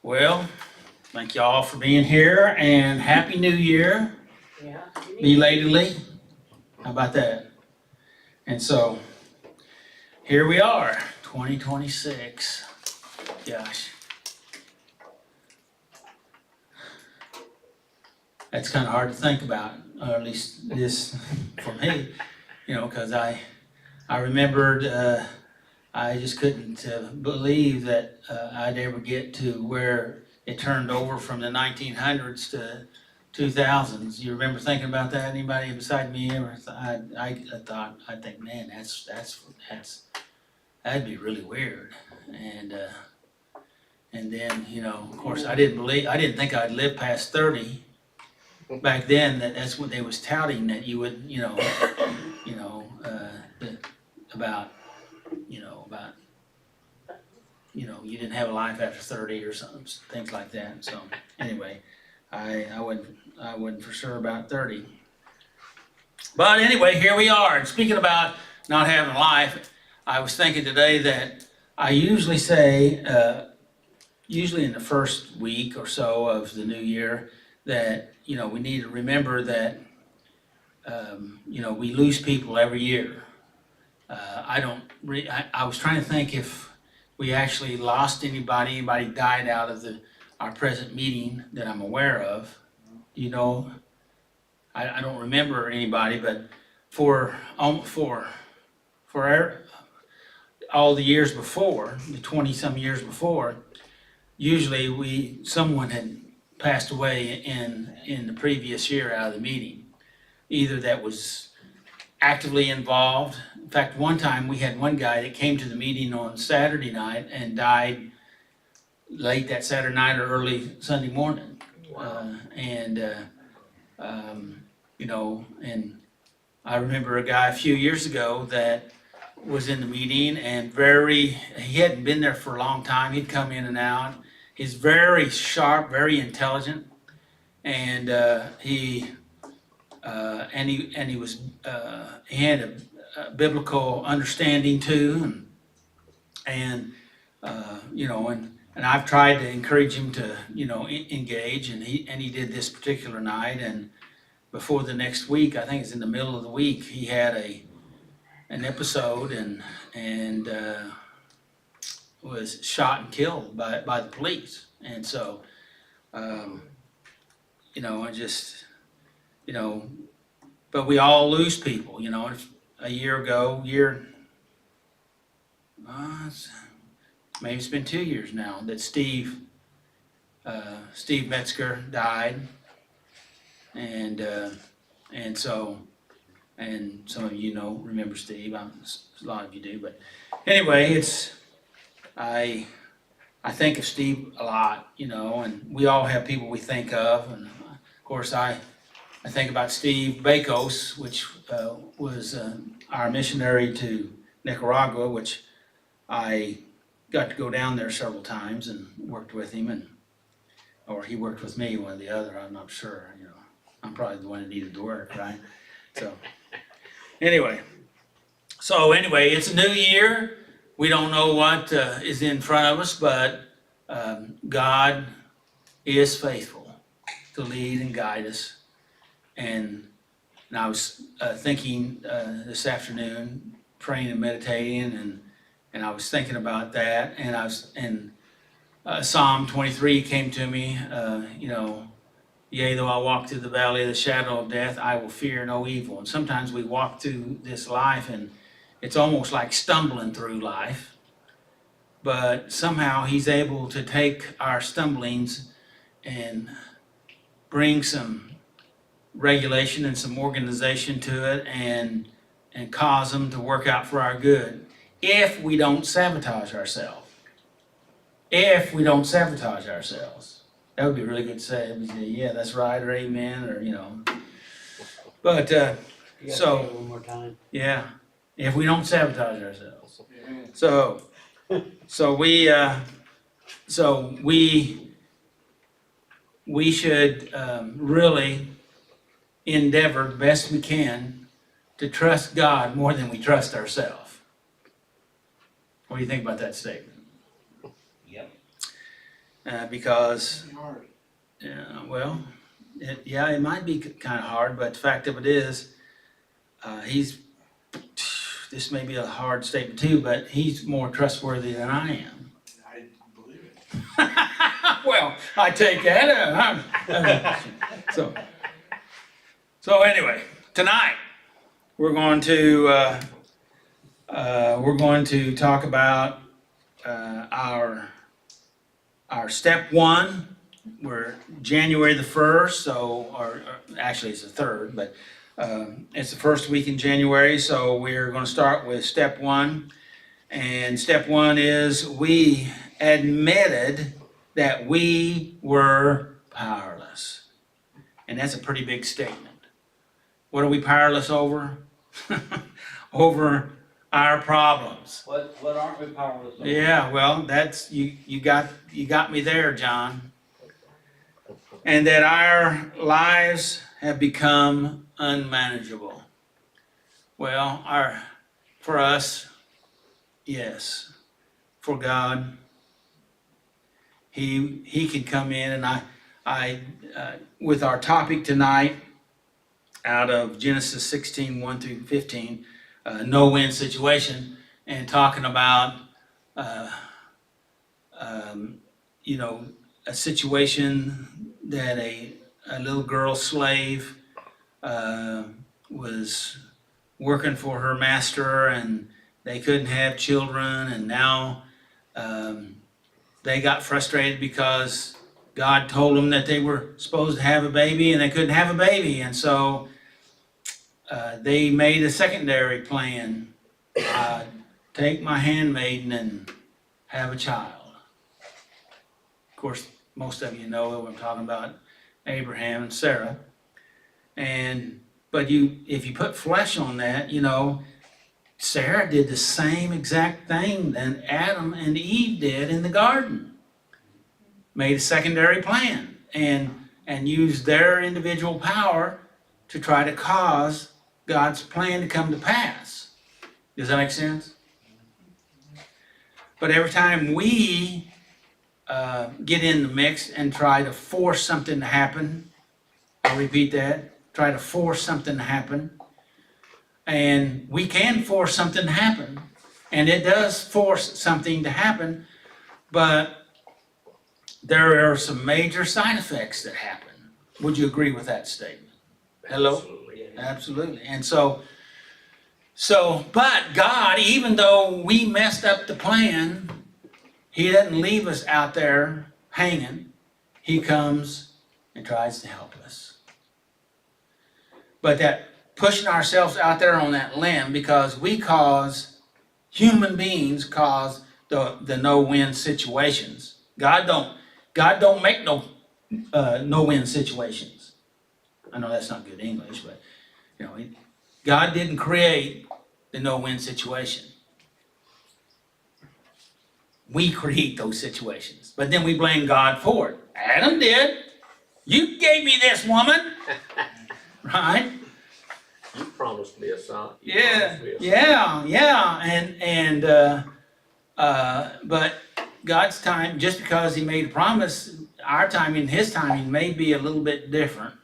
Well, thank y'all for being here and Happy New Year, Yeah. belatedly. How about that? And so, here we are, 2026. Gosh. That's kind of hard to think about, or at least it is for me, because I remembered, I just couldn't believe that I'd ever get to where it turned over from the 1900s to 2000s. You remember thinking about that? Anybody beside me ever? I think, man, that'd be really weird. And then, of course, I didn't think I'd live past 30. Back then, that's what they was touting, that you would, about, about you didn't have a life after 30 or something, things like that. So anyway, I wasn't for sure about 30. But anyway, here we are. And speaking about not having a life, I was thinking today that I usually say, usually in the first week or so of the new year, that we need to remember that we lose people every year. I was trying to think if we actually lost anybody died out of our present meeting that I'm aware of. I don't remember anybody, but for all the years before, the 20-some years before, usually someone had passed away in the previous year out of the meeting, either that was actively involved. In fact, one time we had one guy that came to the meeting on Saturday night and died late that Saturday night or early Sunday morning. Wow. And I remember a guy a few years ago that was in the meeting and he hadn't been there for a long time. He'd come in and out. He's very sharp, very intelligent, and he had a biblical understanding too, and I've tried to encourage him to engage, and he did this particular night. And before the next week, I think it's in the middle of the week, he had an episode and was shot and killed by the police. And so I just but we all lose people. A year ago, maybe it's been 2 years now that Steve Metzger died, and some of you remember Steve. A lot of you do, but anyway, I think of Steve a lot, and we all have people we think of, and of course I think about Steve Bakos, which was our missionary to Nicaragua, which I got to go down there several times and worked with him, or he worked with me, one or the other, I'm not sure. I'm probably the one that needed to work, right? So anyway, it's a new year. We don't know what is in front of us, but God is faithful to lead and guide us. And I was thinking this afternoon, praying and meditating, and I was thinking about that, and Psalm 23 came to me. Yea, though I walk through the valley of the shadow of death, I will fear no evil. And sometimes we walk through this life, and it's almost like stumbling through life. But somehow He's able to take our stumblings and bring some regulation and some organization to it, and cause them to work out for our good, if we don't sabotage ourselves. That would be really good to say. Yeah, that's right, or amen, or But You gotta So- say it one more time. yeah, if we don't sabotage ourselves. So we should really endeavor the best we can to trust God more than we trust ourselves. What do you think about that statement? Yep. because, well, it might be kind of hard, but the fact of it is, this may be a hard statement too, but he's more trustworthy than I am. I believe it. Well, I take that. So anyway, tonight we're going to talk about our step one. We're January the 1st, or actually it's the 3rd, but it's the first week in January, so we're going to start with step one. And step one is we admitted that we were powerless. And that's a pretty big statement. What are we powerless over? Over our problems. What aren't we powerless over? Yeah, well, that's you got me there, John. And that our lives have become unmanageable. Well, for us, yes. For God, He can come in, and I with our topic tonight, out of Genesis 16, 1 through 15, no-win situation, and talking about a situation that a little girl slave was working for her master, and they couldn't have children, and now they got frustrated because God told them that they were supposed to have a baby and they couldn't have a baby, and so they made a secondary plan. Take my handmaiden and have a child. Of course, most of you know what I'm talking about, Abraham and Sarah. But if you put flesh on that, Sarah did the same exact thing that Adam and Eve did in the garden. Made a secondary plan and used their individual power to try to cause God's plan to come to pass. Does that make sense? But every time we get in the mix and try to force something to happen, I'll repeat that, try to force something to happen, and we can force something to happen, and it does force something to happen, but there are some major side effects that happen. Would you agree with that statement? Hello? Absolutely. Absolutely. And but God, even though we messed up the plan, He doesn't leave us out there hanging. He comes and tries to help us. But that pushing ourselves out there on that limb, because human beings cause the no-win situations. God don't make no-win situations. I know that's not good English, but God didn't create the no-win situation. We create those situations, but then we blame God for it. Adam did. You gave me this woman, right? You promised me a son. Yeah. But God's time, just because He made a promise, our timing, His timing may be a little bit different.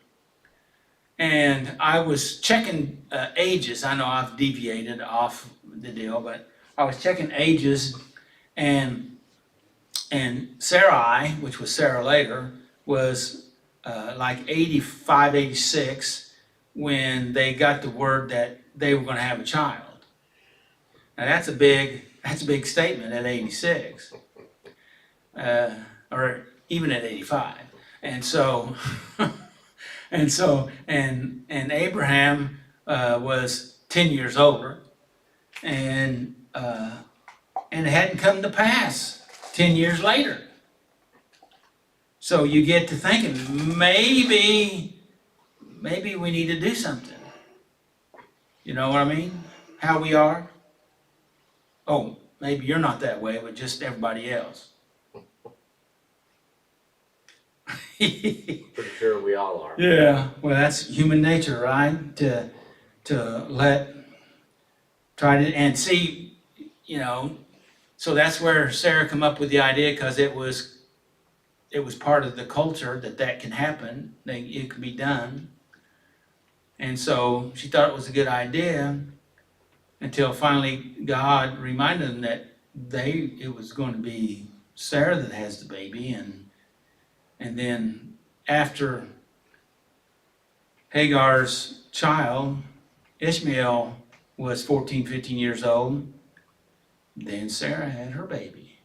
And I was checking ages. I know I've deviated off the deal, but I was checking ages, and Sarai, which was Sarah later, was like 85, 86 when they got the word that they were going to have a child. Now that's a big statement at 86, or even at 85, and so. And Abraham was 10 years older, and it hadn't come to pass 10 years later. So you get to thinking, maybe we need to do something. You know what I mean? How we are? Oh, maybe you're not that way, but just everybody else. Pretty sure we all are. Yeah, well, that's human nature, right? To try to, and see, so that's where Sarah come up with the idea, because it was it was part of the culture that can happen, that it can be done. And so she thought it was a good idea until finally God reminded them that it was going to be Sarah that has the baby, and then after Hagar's child, Ishmael, was 14, 15 years old, then Sarah had her baby.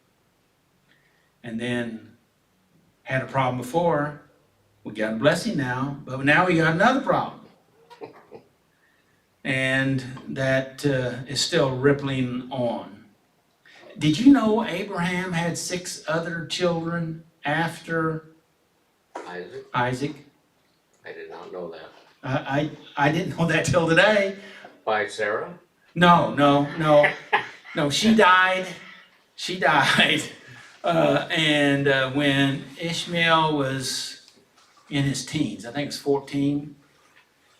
And then had a problem before, we got a blessing now, but now we got another problem. And that is still rippling on. Did you know Abraham had 6 other children after Isaac? Isaac? I did not know that. I didn't know that till today. By Sarah? No, she died. And when Ishmael was in his teens, I think it was 14,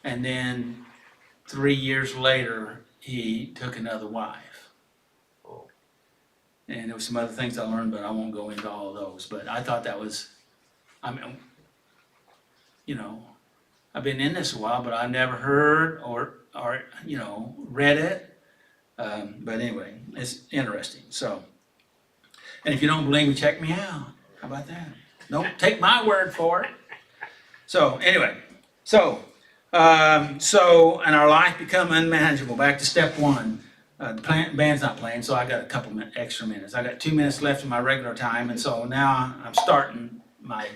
and then 3 years later, he took another wife. Oh. And there was some other things I learned, but I won't go into all of those. But I thought that was, I mean, you know, I've been in this a while, but I've never heard or read it. But anyway, it's interesting. So, and if you don't believe me, check me out. How about that? Don't take my word for it. So anyway, and our life become unmanageable. Back to step 1. The band's not playing, so I got a couple extra minutes. I got 2 minutes left in my regular time, and so now I'm starting my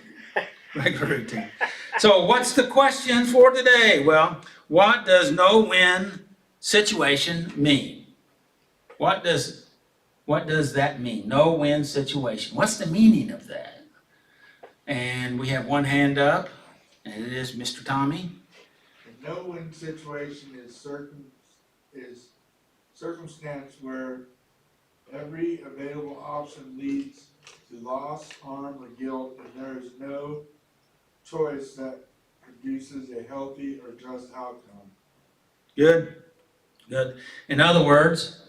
regular routine. So what's the question for today? Well, what does no-win situation mean? What does that mean? No-win situation. What's the meaning of that? And we have one hand up, and it is Mr. Tommy. A no-win situation is circumstance where every available option leads to loss, harm, or guilt, and there is no choice that produces a healthy or just outcome. Good. In other words,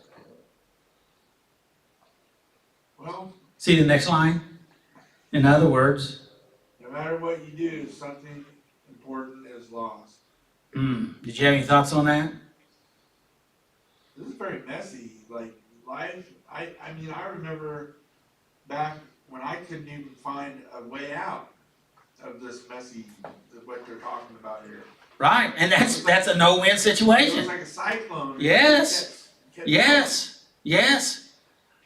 Well, see the next line? In other words, no matter what you do, something important is lost. did you have any thoughts on that? This is very messy, like life. I mean, I remember back when I couldn't even find a way out of this messy, what they're talking about here. Right, and that's a no-win It was situation. like a cyclone. Yes. Kept Yes.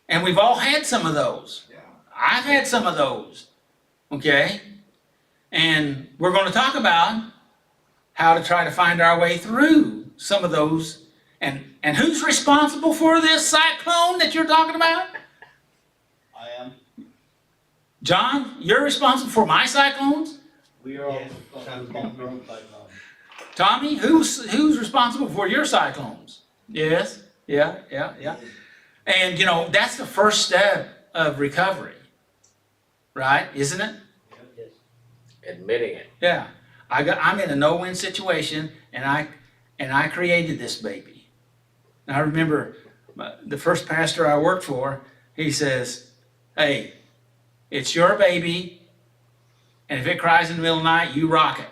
And we've all had some of those. going. I've had some of those. Okay? And we're going to talk about how to try to find our way through some of those. And who's responsible for this cyclone that you're talking about? I am. John, you're responsible for my cyclones? We are all responsible for our own cyclone. Tommy, who's responsible for your cyclones? Yes. Yeah. And that's the first step of recovery. Right? Isn't it? Yes. Admitting it. Yeah. I'm in a no-win situation, and I created this baby. And I remember the first pastor I worked for, he says, "Hey, it's your baby, and if it cries in the middle of the night, you rock it."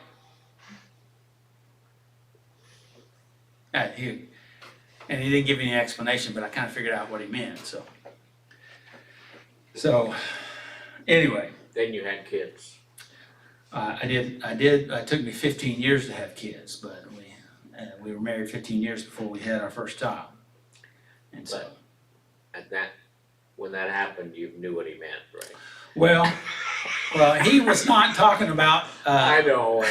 And he didn't give any explanation, but I kind of figured out what he meant. So anyway, Then you had kids. I did. It took me 15 years to have kids, but we were married 15 years before we had our first child. And so, When that happened, you knew what he meant, right? well, he was not talking about. I know,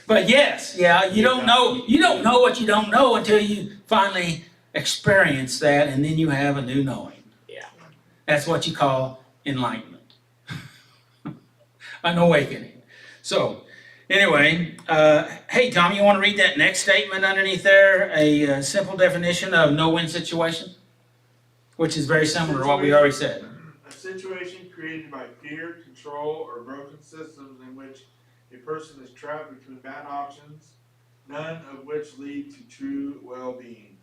But yes, yeah, you don't know what you don't know until you finally experience that, and then you have a new knowing. Yeah. That's what you call enlightenment, an awakening. So, anyway, hey Tom, you want to read that next statement underneath there? A simple definition of no-win situation, which is very similar to what we already said. A situation created by fear, control, or broken systems in which a person is trapped between bad options, none of which lead to true well-being.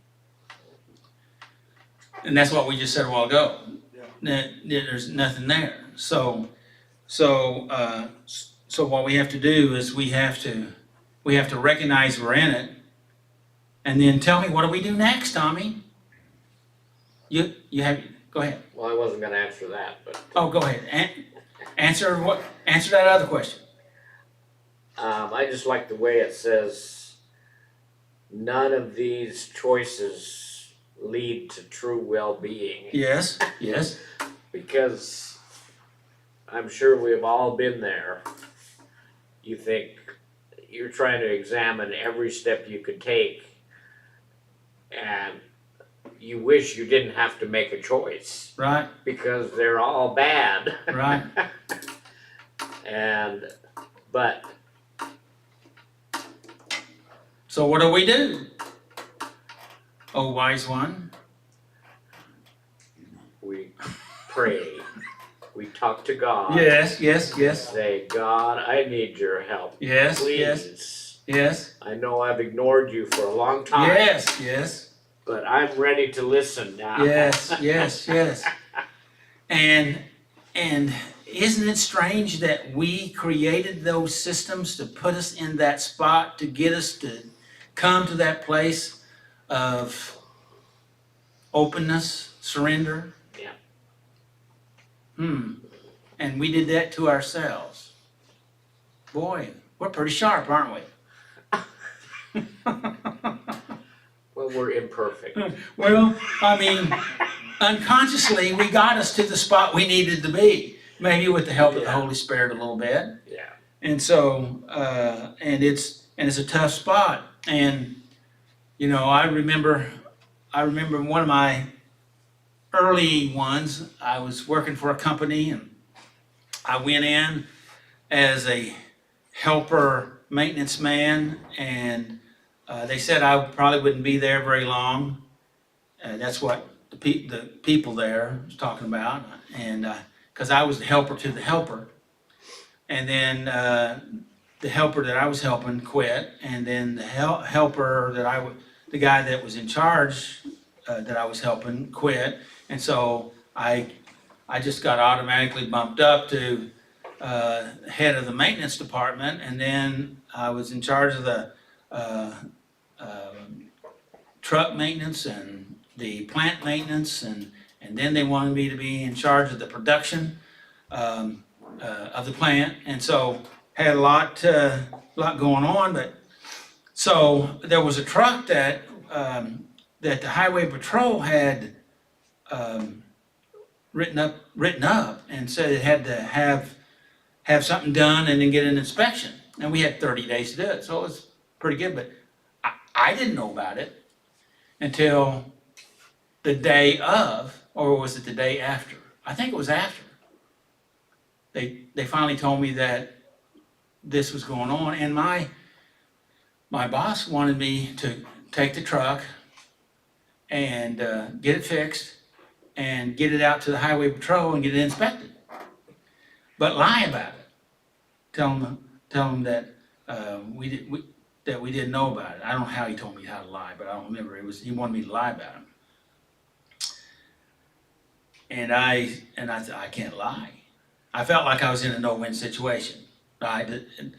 And that's what we just said a while ago. Yeah. That there's nothing there. So so what we have to do is we have to recognize we're in it, and then tell me, what do we do next, Tommy? You have, go ahead. Well, I wasn't gonna answer that, but. Oh, go ahead. Answer that other question. I just like the way it says, none of these choices lead to true well-being. Yes, yes, Because I'm sure we've all been there. You think you're trying to examine every step you could take, and you wish you didn't have to make a choice right, because they're all bad. right. But So what do we do? Oh, wise one. we pray, we talk to God. Yes, yes, yes, Say, God, I need your help. yes, yes, Please. yes, I know I've ignored you for a long time, yes, yes, but I'm ready to listen now. yes, yes, yes. And isn't it strange that we created those systems to put us in that spot, to get us to come to that place of openness, surrender? Yeah. And we did that to ourselves. Boy, we're pretty sharp, aren't we? Well, we're imperfect. Well, I mean, unconsciously, we got us to the spot we needed to be. Maybe with the help of the Yeah. Holy Spirit a little bit. Yeah. And so, and it's a tough spot. And, you know, I remember one of my early ones, I was working for a company, and I went in as a helper maintenance man, and they said I probably wouldn't be there very long. That's what the people there was talking about, and because I was the helper to the helper. And then the helper that I was helping quit, and then the helper the guy that was in charge that I was helping quit, and so I just got automatically bumped up to head of the maintenance department, and then I was in charge of the truck maintenance and the plant maintenance, and then they wanted me to be in charge of the production of the plant, and so had a lot going on. But so there was a truck that the highway patrol had written up and said it had to have something done and then get an inspection, and we had 30 days to do it, so it was pretty good. But I didn't know about it until the day of, or was it the day after? I think it was after. They finally told me that this was going on, and my boss wanted me to take the truck and get it fixed and get it out to the highway patrol and get it inspected, but lie about it. Tell them that that we didn't know about it. I don't know how he told me how to lie, but I don't remember. He wanted me to lie about it. And I said, I can't lie. I felt like I was in a no-win situation.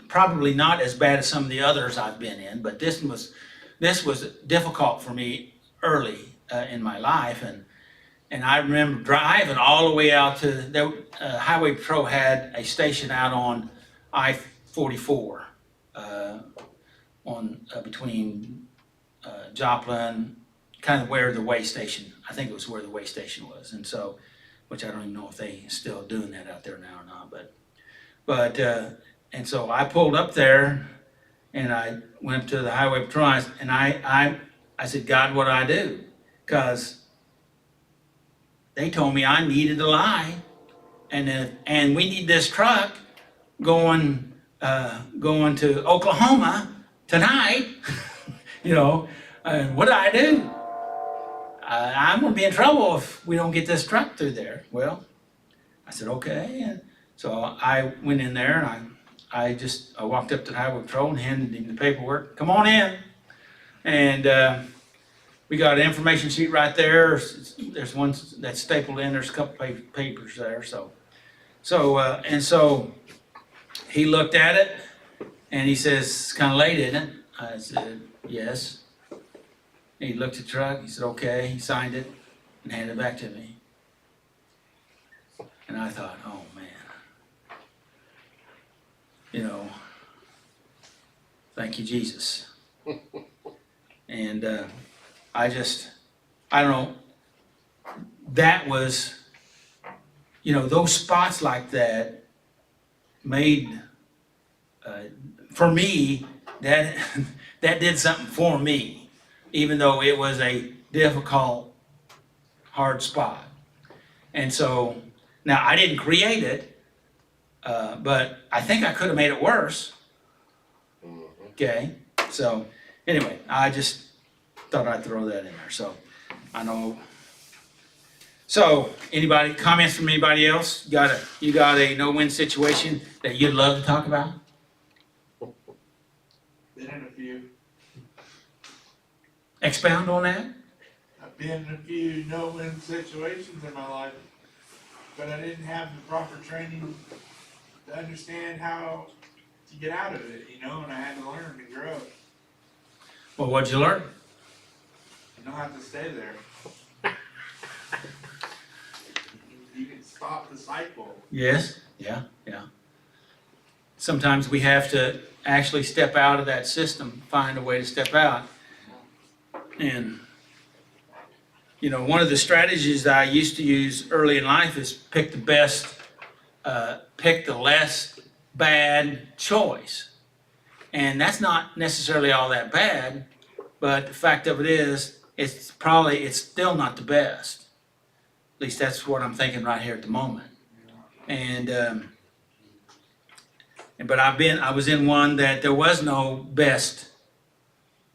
Probably not as bad as some of the others I've been in, but this was difficult for me early in my life, and I remember driving all the way out to the highway patrol had a station out on I-44 between Joplin, kind of where the way station. I think it was where the way station was, and so, which I don't even know if they still doing that out there now or not, but and so I pulled up there, and I went up to the highway patrol, and I said, God, what do I do? Because they told me I needed to lie, and we need this truck going to Oklahoma tonight. You know, what do I do? I'm gonna be in trouble if we don't get this truck through there. Well, I said, okay. And so I went in there, and I walked up to the highway patrol and handed him the paperwork. Come on in. And we got an information sheet right there. There's one that's stapled in. There's a couple papers there. So So, and so he looked at it and he says, "It's kind of late, isn't it?" I said, "Yes." And he looked at the truck, he said, "Okay." He signed it and handed it back to me. And I thought, oh man, you know, thank you, Jesus. And I don't know, that was, you know, those spots like that made, for me, that that did something for me, even though it was a difficult, hard spot. And so, now I didn't create it, but I think I could have made it worse. Okay, so anyway, I just thought I'd throw that in there. So I know. So anybody comments from anybody else? You got a no-win situation that you'd love to talk about? Been in a few. Expound on that. I've been in a few no-win situations in my life, but I didn't have the proper training to understand how to get out of it, you know, and I had to learn to grow. Well, what'd you learn? You don't have to stay there. You can stop the cycle. Yes. Yeah. Sometimes we have to actually step out of that system, find a way to step out. And, you know, one of the strategies that I used to use early in life is pick the less bad choice. And that's not necessarily all that bad, but the fact of it is, it's still not the best. At least that's what I'm thinking right here at the moment. And, but I was in one that there was no best,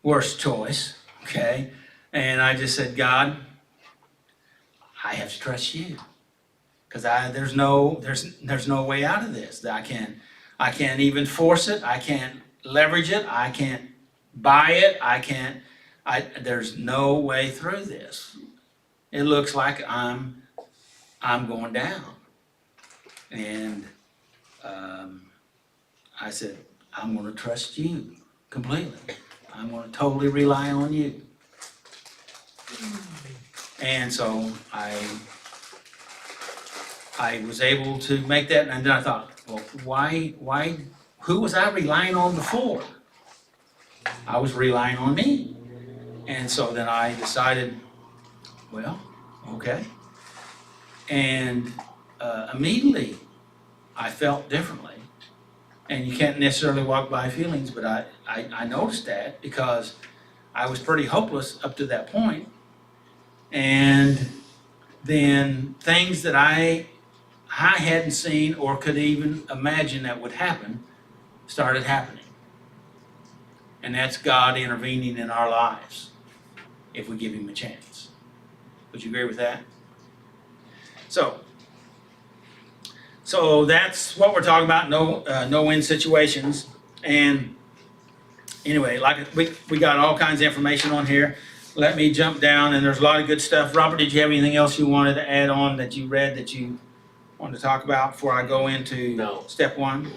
worst choice, okay? And I just said, God, I have to trust you. Because there's no way out of this. I can't even force it. I can't leverage it. I can't buy it. There's no way through this. It looks like I'm going down. And I said, I'm going to trust you completely. I'm going to totally rely on you. And so I was able to make that, and then I thought, well, who was I relying on before? I was relying on me. And so then I decided, well, okay. And immediately I felt differently. And you can't necessarily walk by feelings, but I noticed that because I was pretty hopeless up to that point. And then things that I hadn't seen or could even imagine that would happen started happening. And that's God intervening in our lives if we give him a chance. Would you agree with that? So that's what we're talking about, no-win situations. And anyway, like we got all kinds of information on here. Let me jump down, and there's a lot of good stuff. Robert, did you have anything else you wanted to add on that you read that you wanted to talk about before I go into step one?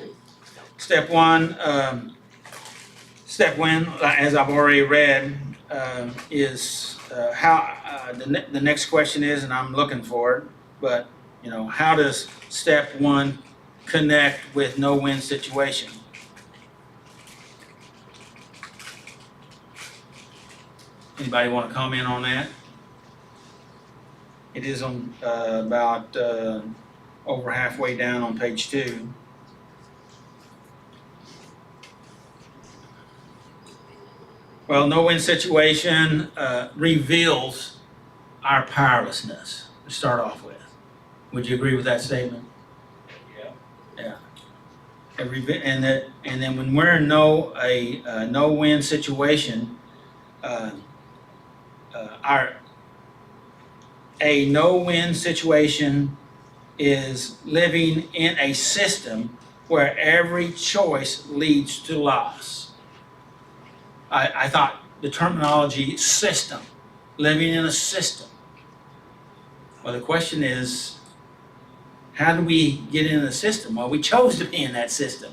Step one, as I've already read, is how the next question is, and I'm looking for it, but you know, how does step one connect with no-win situation? Anybody want to comment on that? It is on about over halfway down on page 2. Well, no-win situation reveals our powerlessness to start off with. Would you agree with that statement? Yeah. And then when we're in a no-win situation, a no-win situation is living in a system where every choice leads to loss. I thought the terminology system, living in a system. Well, the question is, How do we get into the system? Well, we chose to be in that system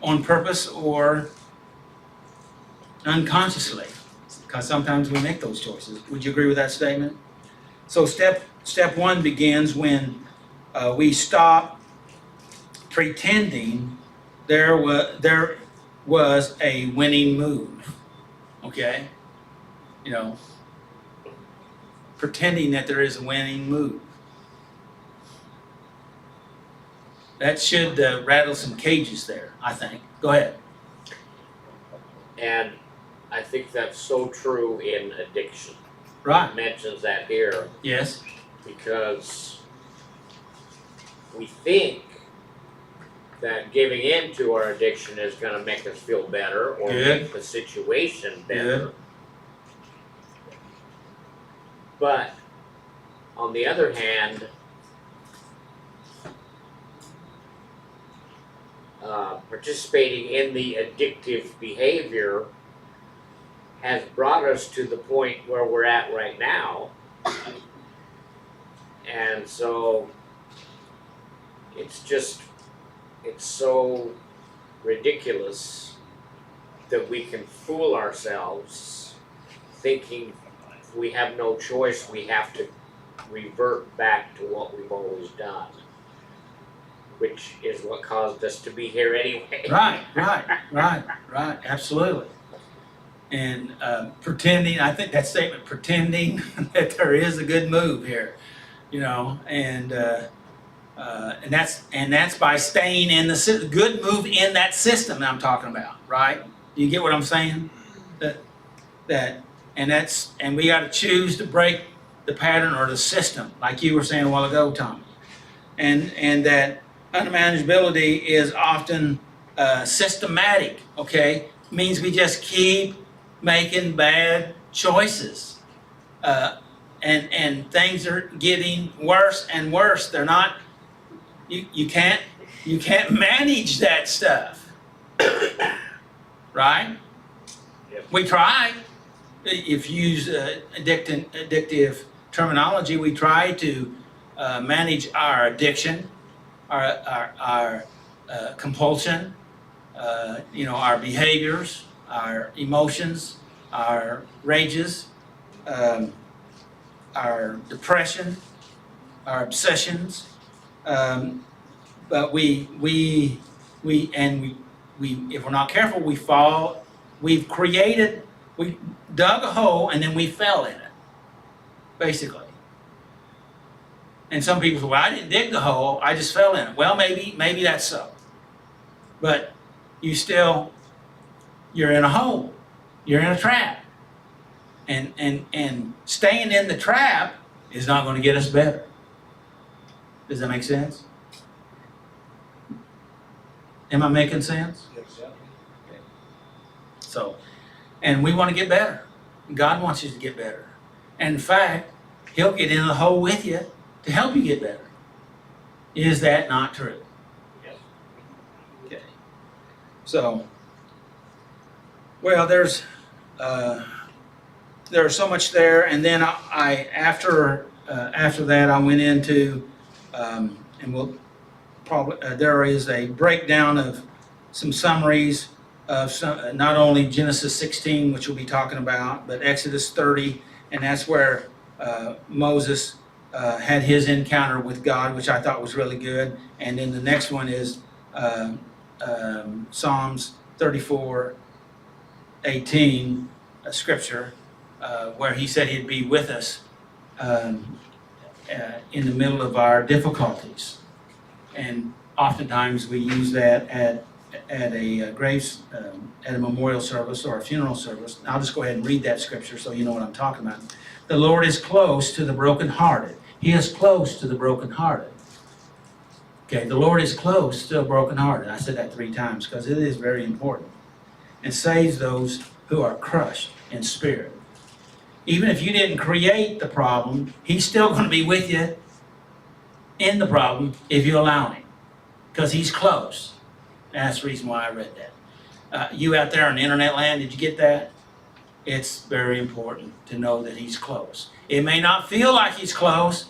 on purpose or unconsciously, because sometimes we make those choices. Would you agree with that statement? So step one begins when we stop pretending there was a winning move. Okay? You know, pretending that there is a winning move. That should rattle some cages there, I think. Go ahead. And I think that's so true in addiction. Right. It mentions that here Yes. because we think that giving in to our addiction is gonna make us feel better or Good. make the situation better. Good. But on the other hand, participating in the addictive behavior has brought us to the point where we're at right now. And so it's so ridiculous that we can fool ourselves thinking we have no choice, we have to revert back to what we've always done, which is what caused us to be here anyway. Right. Absolutely. And pretending, I think that statement, pretending that there is a good move here, you know, and that's by staying in the good move in that system that I'm talking about, right? You get what I'm saying? And we got to choose to break the pattern or the system, like you were saying a while ago, Tom. And that unmanageability is often systematic. Okay, means we just keep making bad choices, and things are getting worse and worse. They're not. You can't manage that stuff, right? Yep. We try. If you use addictive terminology, we try to manage our addiction, our compulsion, our behaviors, our emotions, our rages, our depression, our obsessions. But we if we're not careful, we fall. We dug a hole and then we fell in it, basically. And some people say, well, I didn't dig the hole, I just fell in it. Well, maybe that's so. But you're in a hole. You're in a trap. And staying in the trap is not going to get us better. Does that make sense? Am I making sense? So, and we want to get better. God wants you to get better. And in fact, He'll get in the hole with you to help you get better. Is that not true? Yes. Okay. So, well, there's so much there, and then after that I went into and we'll probably there is a breakdown of some summaries of not only Genesis 16, which we'll be talking about, but Exodus 30, and that's where Moses had his encounter with God, which I thought was really good. And then the next one is Psalms 34:18, a scripture where he said he'd be with us in the middle of our difficulties. And oftentimes we use that at a at a memorial service or a funeral service. I'll just go ahead and read that scripture so you know what I'm talking about. The Lord is close to the brokenhearted. He is close to the brokenhearted. Okay, the Lord is close to the brokenhearted. I said that 3 times because it is very important. And saves those who are crushed in spirit. Even if you didn't create the problem, He's still going to be with you in the problem if you allow Him, because He's close. And that's the reason why I read that. You out there on the internet land, did you get that? It's very important to know that He's close. It may not feel like He's close,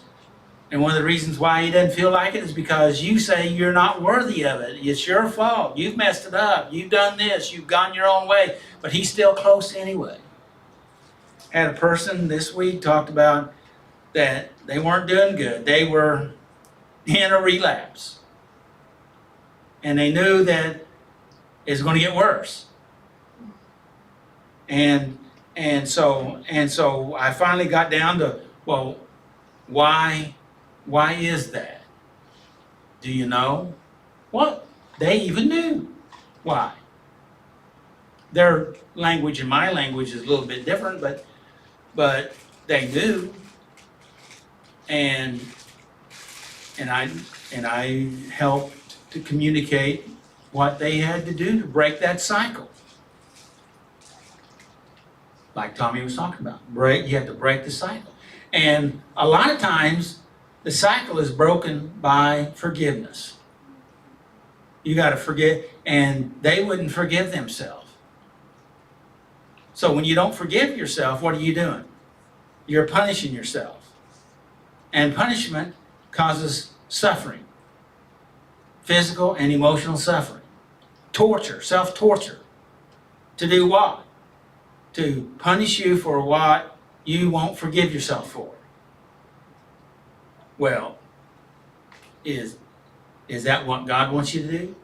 And one of the reasons why he doesn't feel like it is because you say you're not worthy of it. It's your fault. You've messed it up. You've done this. You've gone your own way. But he's still close anyway. Had a person this week talked about that they weren't doing good. They were in a relapse. And they knew that it's going to get worse. And so I finally got down to, well, why is that? Do you know? Well, they even knew why. Their language and my language is a little bit different, but they knew. And I helped to communicate what they had to do to break that cycle. Like Tommy was talking about. You have to break the cycle. And a lot of times, the cycle is broken by forgiveness. You got to forgive, and they wouldn't forgive themselves. So when you don't forgive yourself, what are you doing? You're punishing yourself. And punishment causes suffering. Physical and emotional suffering. Torture, self-torture. To do what? To punish you for what you won't forgive yourself for. Well, is that what God wants you to do?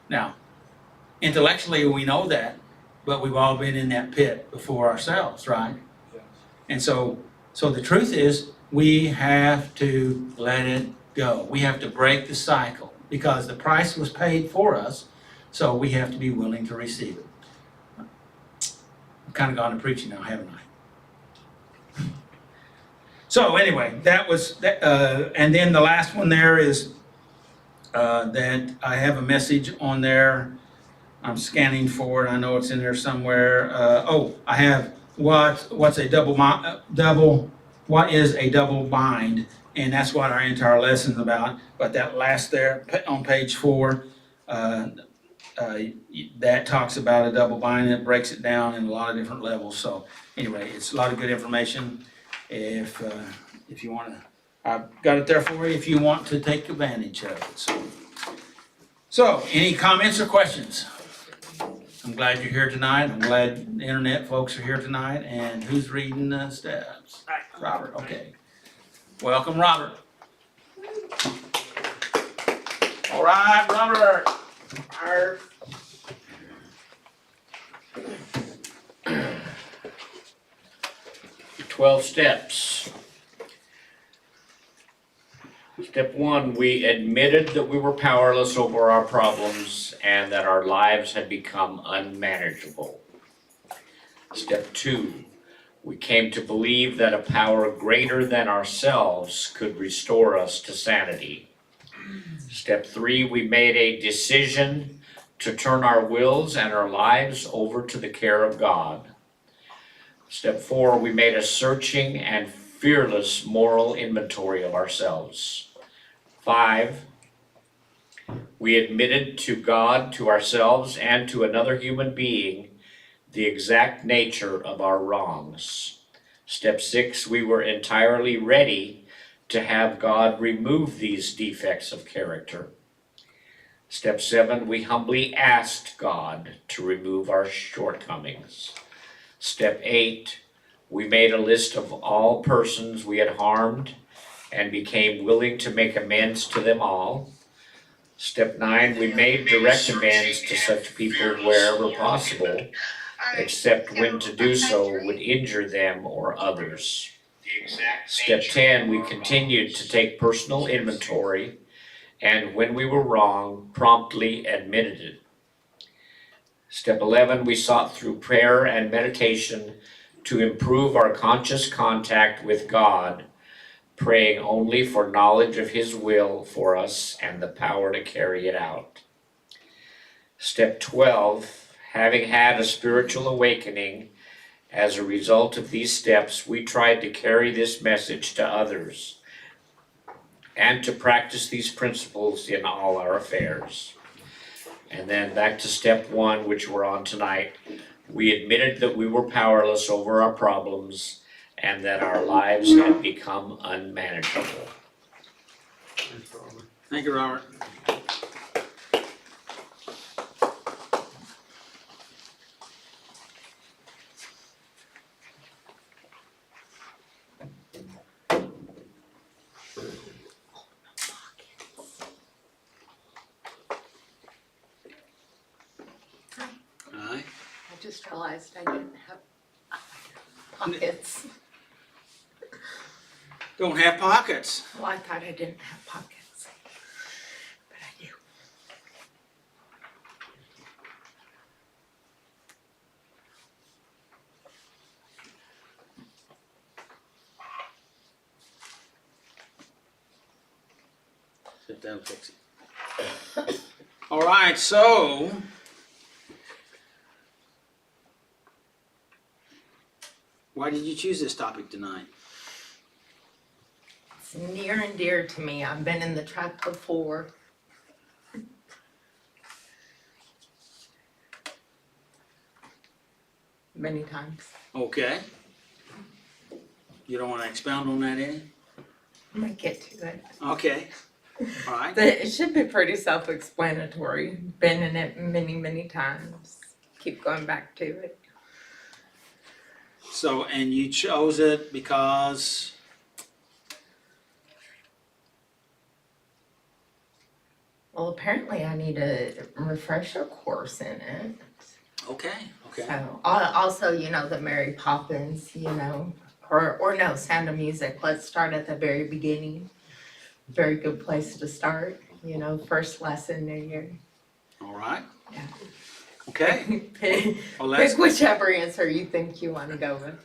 Now, intellectually we know that, but we've all been in that pit before ourselves, right? Yes. And so the truth is, we have to let it go. We have to break the cycle because the price was paid for us, so we have to be willing to receive it. I've kind of gone to preaching now, haven't I? So anyway, that was, and then the last one there is that I have a message on there. I'm scanning for it. I know it's in there somewhere. I have what is a double bind, and that's what our entire lesson is about. But that last there on page 4, that talks about a double bind, and it breaks it down in a lot of different levels. So anyway, it's a lot of good information. If you want to, I've got it there for you if you want to take advantage of it. So any comments or questions? I'm glad you're here tonight. I'm glad the internet folks are here tonight. And who's reading the steps? Robert, okay. Welcome, Robert. All right, Robert. 12 steps. Step 1, we admitted that we were powerless over our problems and that our lives had become unmanageable. Step 2, we came to believe that a power greater than ourselves could restore us to sanity. Step 3, we made a decision to turn our wills and our lives over to the care of God. Step 4, we made a searching and fearless moral inventory of ourselves. 5, we admitted to God, to ourselves, and to another human being the exact nature of our wrongs. Step 6, we were entirely ready to have God remove these defects of character. Step 7, we humbly asked God to remove our shortcomings. Step 8, we made a list of all persons we had harmed and became willing to make amends to them all. Step 9, we made direct amends to such people wherever possible, except when to do so would injure them or others. Step 10, we continued to take personal inventory, and when we were wrong, promptly admitted it. Step 11, we sought through prayer and meditation to improve our conscious contact with God, praying only for knowledge of His will for us and the power to carry it out. Step 12, having had a spiritual awakening as a result of these steps, we tried to carry this message to others and to practice these principles in all our affairs. And then back to step 1, which we're on tonight. We admitted that we were powerless over our problems and that our lives had become unmanageable. Thank you, Robert. Aye. I just realized I didn't have pockets. Don't have pockets. Well, I thought I didn't have pockets, but I do. If that'll fix it. All right, so why did you choose this topic tonight? It's near and dear to me. I've been in the truck before. Many times. Okay. You don't want to expound on that any? I might get to it. Okay. All right. But it should be pretty self-explanatory. Been in it many, many times. Keep going back to it. So, and you chose it because, Well, apparently I need a refresher course in it. okay. So, also, you know, the Mary Poppins, you know, or no, Sound of Music. Let's start at the very beginning. Very good place to start, you know, first lesson New Year. All right. Yeah. Okay. Pick Well, let's whichever answer you think you want to go with.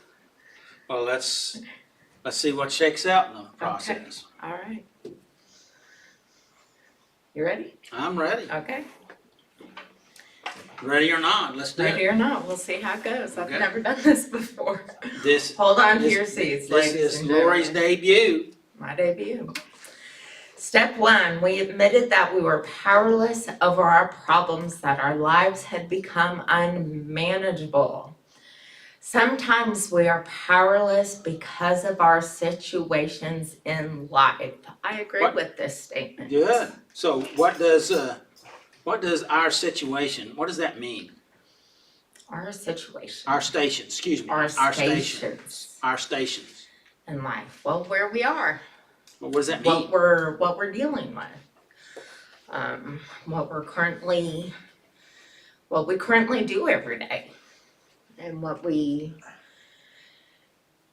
let's see what shakes out in the process. All right. You ready? I'm ready. Okay. Ready or not? Let's do Ready it. or not, we'll see how it goes. I've Okay. never done this before. This Hold on to This- your seats, this ladies is and Lori's gentlemen. debut. My debut. Step one, we admitted that we were powerless over our problems, that our lives had become unmanageable. Sometimes we are powerless because of our situations in life. I agree What? with this statement. Good. So what does our situation, what does that mean? Our situation, Our station, excuse me. our station. stations Our stations. in life. Well, where we are. What does that mean? what we're dealing with, what we currently do every day, and what we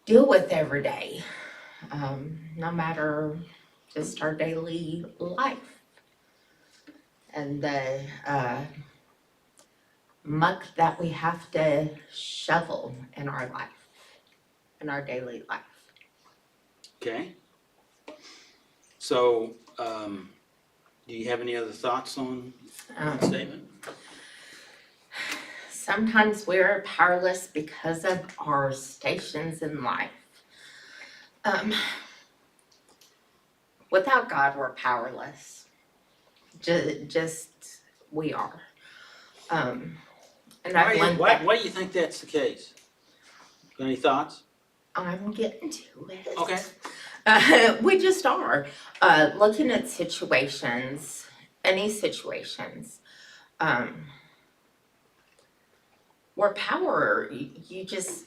deal with every day, no matter just our daily life, and the muck that we have to shovel in our life, in our daily life. Okay. So, do you have any other thoughts on that statement? Sometimes we're powerless because of our stations in life. Without God, we're powerless. Just we are. And I've learned that. Why do you think that's the case? Got any thoughts? I'm getting to it. Okay. We just are. Looking at situations, any situations, where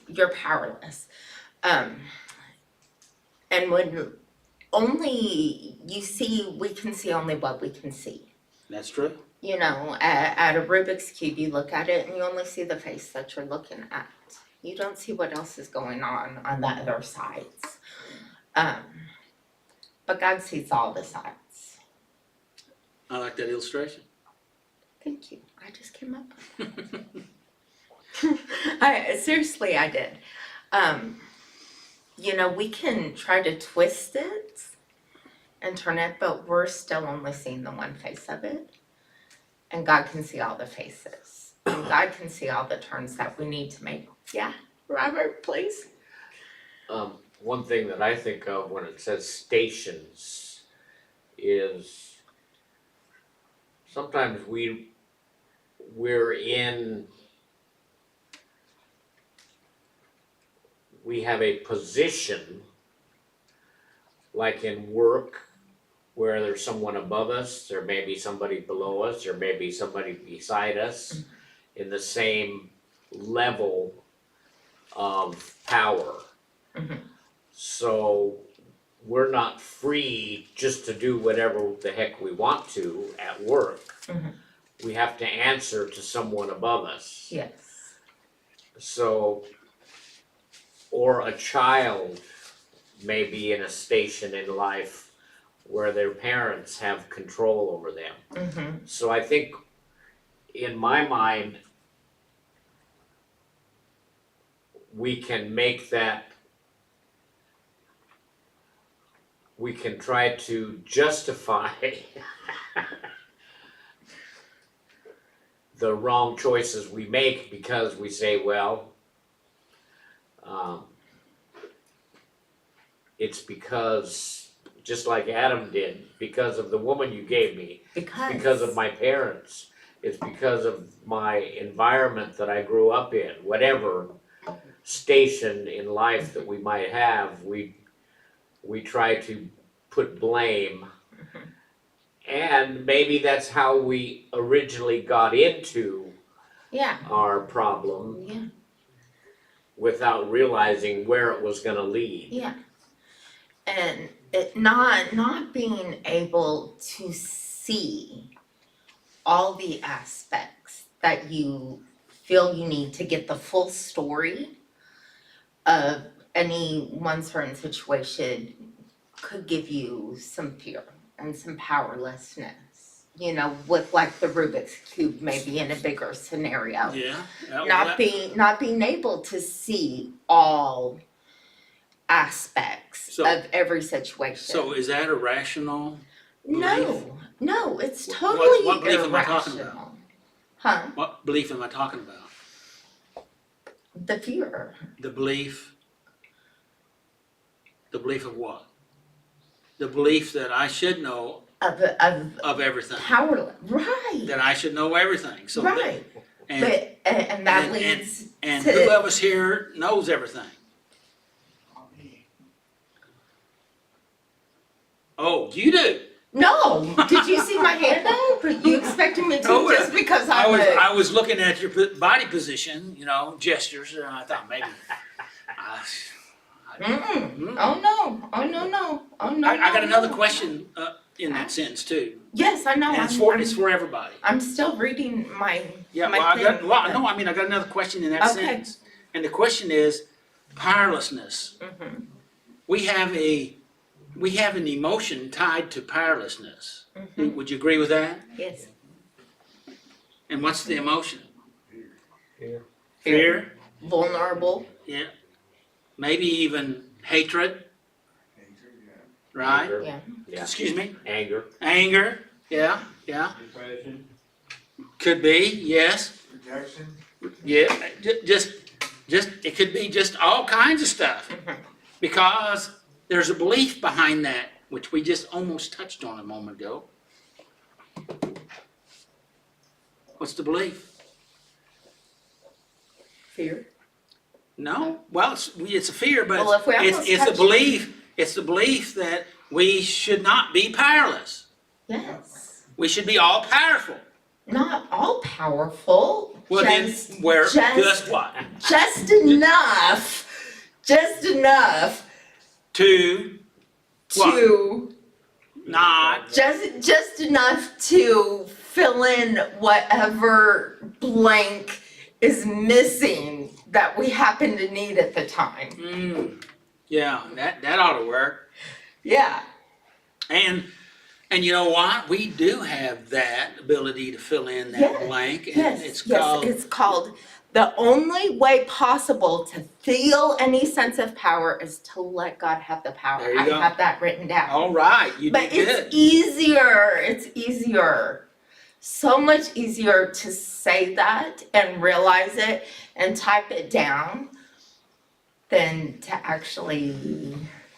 you're powerless. And when we can see only what we can see. That's true. You know, at a Rubik's Cube, you look at it and you only see the face that you're looking at. You don't see what else is going on the other sides. But God sees all the sides. I like that illustration. Thank you. I just came up with seriously, I did. You know, we can try to twist it and turn it, but we're still only seeing the one face of it. And God can see all the faces. And God can see all the turns that we need to make. Yeah, Robert, please. One thing that I think of when it says stations is sometimes we're in we have a position, like in work, where there's someone above us, there may be somebody below us, there may be somebody beside us in the same level of power. Mhm. So we're not free just to do whatever the heck we want to at work. Mhm. We have to answer to someone above us. Yes. So, or a child may be in a station in life where their parents have control over them. Mm-hmm. So I think, in my mind, we can make that, we can try to justify the wrong choices we make because we say, well, it's because, just like Adam did, because of the woman you gave me, because of my parents, it's because of my environment that I grew up in, whatever station in life that we might have, we try to put blame. And maybe that's how we originally got into Yeah. our problem Yeah. without realizing where it was gonna lead. Yeah. And it not being able to see all the aspects that you feel you need to get the full story of any one certain situation could give you some fear and some powerlessness. You know, with like the Rubik's Cube maybe in a bigger scenario. Yeah. Not being able to see all aspects So- of every situation. So is that irrational? No, it's What- totally what belief am I talking irrational. Huh? What belief am I talking about? The fear. The belief of what? The belief that I should know Of everything. powerless, right, That I should know everything. So that- right. and And that and- leads and to. who of us here knows everything? Oh, you do. No, did you see my hand up? You expected me to No, just because I'm I was looking at your body position, you know, gestures, and I thought maybe. Oh no, oh no. I got no, another no. question in that sentence too, Yes, I know, and I'm it's for everybody. I'm still reading my. Yeah, my well, I got, thing, well, but- no, I mean, I got another question in that Okay. sentence. And the question is powerlessness. Mhm, We have an emotion tied to powerlessness. mhm. Would you agree with that? Yes. And what's the emotion? Fear. Fear? Vulnerable. Yeah. Maybe even hatred, right? Anger. Yeah. Yeah. Excuse me? Anger. Anger, yeah. Depression. Could be, yes. Rejection. Yeah, just, it could be just all kinds of stuff. Mhm. Because there's a belief behind that, which we just almost touched on a moment ago. What's the belief? Fear. No, well, it's a fear, but Well, if we almost it's a touched- belief, it's the belief that we should not be powerless. Yes. We should be all powerful. Not all powerful. Well, just, then, where, just- just what? just enough To What? to not, just enough to fill in whatever blank is missing that we happen to need at the time. yeah, that ought to work. Yeah. And you know what? We do have that ability to fill in that Yeah. blank, and Yes. it's yes. called, It's called the only way possible to feel any sense of power is to let God have the power. There you I go. have that written down. all right, you But did it's good. easier. It's easier. So much easier to say that and realize it and type it down than to actually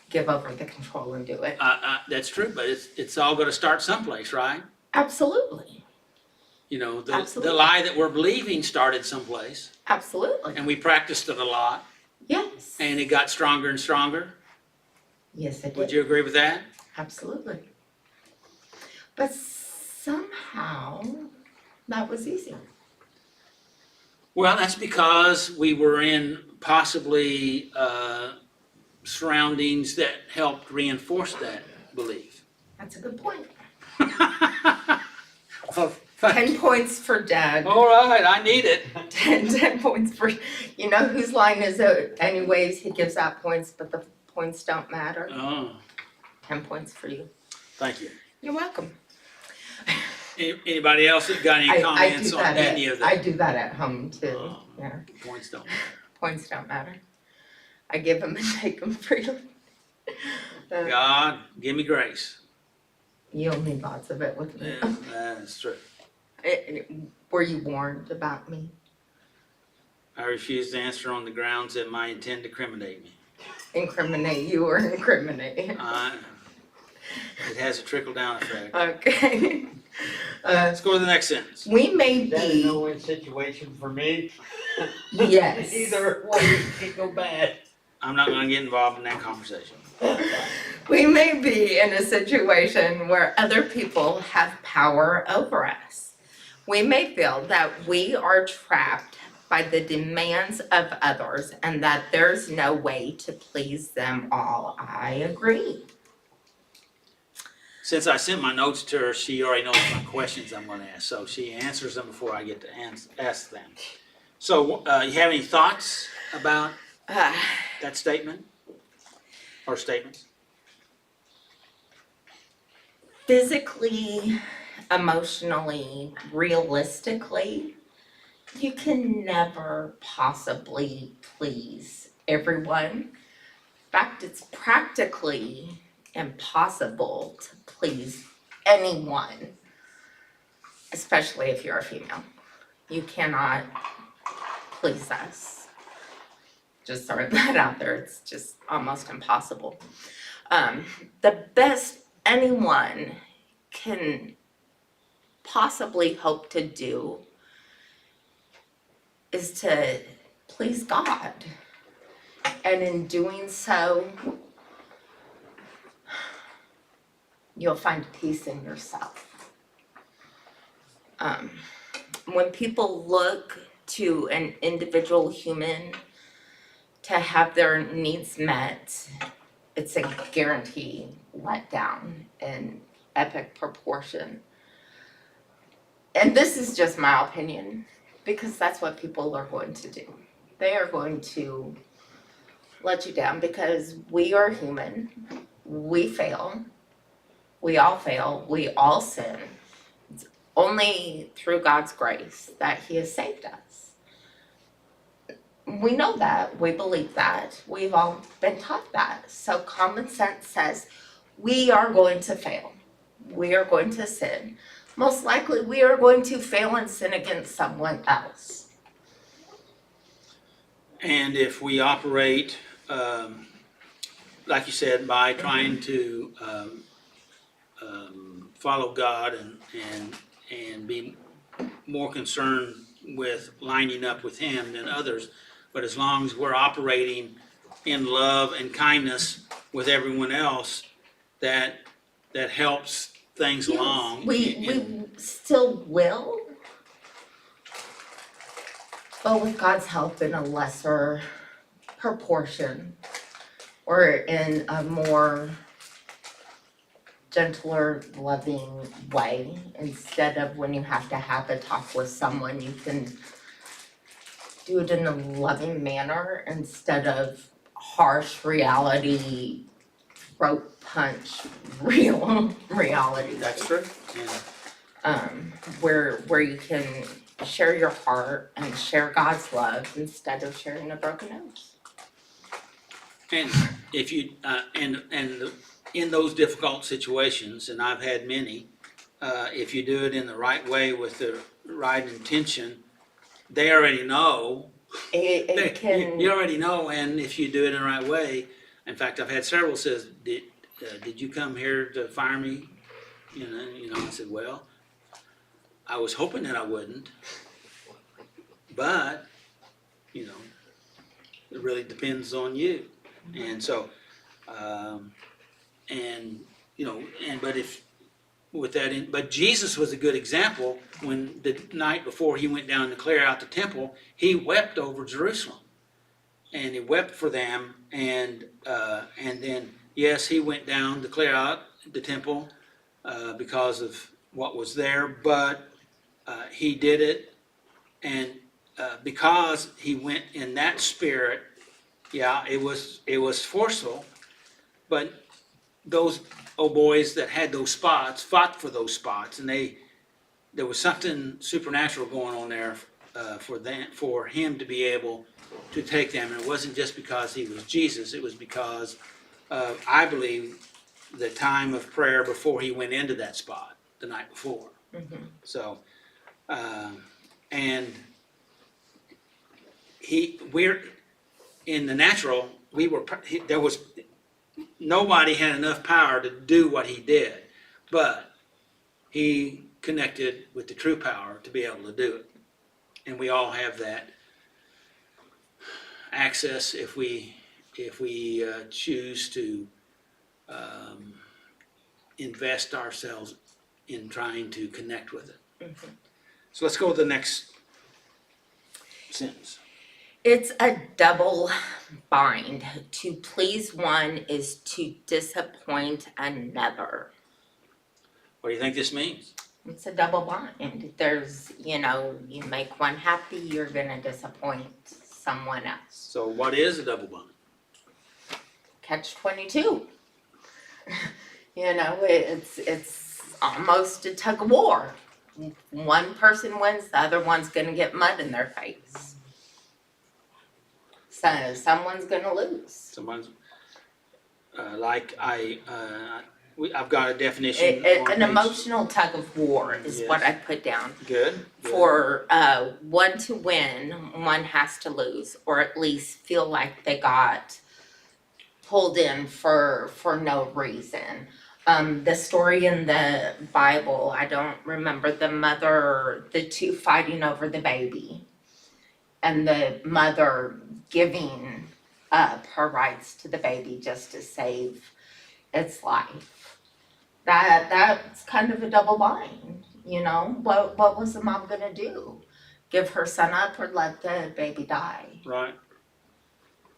give over the control and do it. That's true, but it's all gonna start someplace, right? Absolutely. You know, the Absolutely. lie that we're believing started someplace, Absolutely. and we practiced it a lot. Yeah. Yes. and it got stronger and stronger. Yes, it Would did. you agree with that? Absolutely. But somehow that was easy. Well, that's because we were in possibly surroundings that helped reinforce that belief. That's a good point. Well, thank 10 you. points for Doug. All right, I need it. 10 points for, you know whose line is it? Anyways, he gives out points, but the points don't matter. Oh, 10 points for you. thank you. You're welcome. Anybody else that got any comments on any of I that? do that at home too. Oh. Yeah, Points don't matter. points don't matter. I give them and take them freely. God, give me grace. You'll need lots of it with me. Yeah, that's true. Were you warned about me? I refuse to answer on the grounds that might intend to incriminate me. Incriminate you or incriminate? It has a trickle-down effect. Okay. Let's go to the next sentence. We may Is that a be, no-win situation for me? yes. Either way can go bad. I'm not gonna get involved in that conversation. We may be in a situation where other people have power over us. We may feel that we are trapped by the demands of others and that there's no way to please them all. I agree. Since I sent my notes to her, she already knows my questions I'm gonna ask, so she answers them before I get to ask them. So, you have any thoughts about Uh, that statement? Or statements? Physically, emotionally, realistically, you can never possibly please everyone. In fact, it's practically impossible to please anyone, especially if you're a female. You cannot please us. Just throwing that out there, it's just almost impossible. The best anyone can possibly hope to do is to please God. And in doing so, you'll find peace in yourself. When people look to an individual human to have their needs met, it's a guarantee letdown in epic proportion. And this is just my opinion, because that's what people are going to do. They are going to let you down because we are human. We fail. We all fail. We all sin. It's only through God's grace that He has saved us. We know that. We believe that. We've all been taught that. So common sense says we are going to fail. We are going to sin. Most likely we are going to fail and sin against someone else. And if we operate, like you said, by trying to follow God and be more concerned with lining up with Him than others, but as long as we're operating in love and kindness with everyone else, that helps things along. We still will, but with God's help in a lesser proportion or in a more gentler, loving way. Instead of when you have to have a talk with someone, you can do it in a loving manner instead of harsh reality, throat punch, real reality. That's true. Yeah. Where you can share your heart and share God's love instead of sharing a broken nose. And if you, and in those difficult situations, and I've had many, if you do it in the right way with the right intention, they already know. It can. You already know, and if you do it in the right way, in fact, I've had several says, did you come here to fire me? You know, I said, well, I was hoping that I wouldn't, but, you know, It really depends on you. And so, and, you know, and, but if, with that in, but Jesus was a good example. When the night before he went down to clear out the temple, he wept over Jerusalem. And he wept for them, and then, yes, he went down to clear out the temple, because of what was there, but, he did it, and, because he went in that spirit, yeah, it was forceful, but those old boys that had those spots fought for those spots, and there was something supernatural going on there, for him to be able to take them. And it wasn't just because he was Jesus, it was because of, I believe, the time of prayer before he went into that spot the night before. So, and we're in the natural, there was, nobody had enough power to do what he did, but he connected with the true power to be able to do it. And we all have that access if we choose to invest ourselves in trying to connect with it. So let's go to the next sentence. It's a double bind. To please one is to disappoint another. What do you think this means? It's a double bind. There's, you make one happy, you're gonna disappoint someone else. So what is a double bind? Catch-22. It's almost a tug of war. One person wins, the other one's gonna get mud in their face. So someone's gonna lose. Someone's, I've got a definition. on An page- emotional tug of war is what I put down. Good. For one to win, one has to lose, or at least feel like they got pulled in for no reason. The story in the Bible, I don't remember the two fighting over the baby, and the mother giving up her rights to the baby just to save its life. That's kind of a double bind, What was the mom gonna do? Give her son up or let the baby die? Right,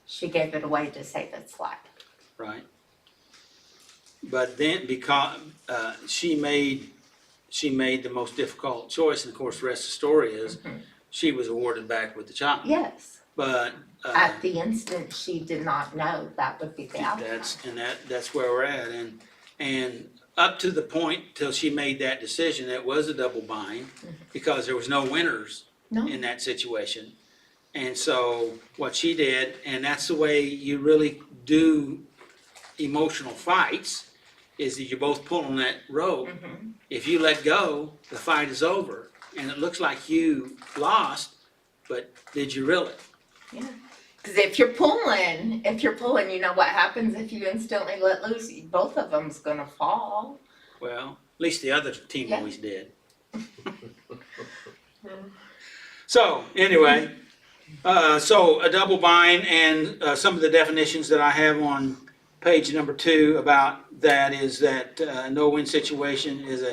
She gave it away to save its life. right. But then, because she made the most difficult choice, and of course, the rest of the story is she was awarded back with the child. Yes, But at the instant, she did not know that would be the outcome. that's where we're at, and up to the point till she made that decision, it was a double bind, because there was no winners No. in that situation. And so what she did, and that's the way you really do emotional fights, is that you're both pulling that rope. If you let go, the fight is over, and it looks like you lost, but did you really? Yeah, because if you're pulling, you know what happens if you instantly let loose? Both of them's gonna fall. Well, at least the other team Yeah. always did. So, anyway, so a double bind, and some of the definitions that I have on page number 2 about that is that no-win situation is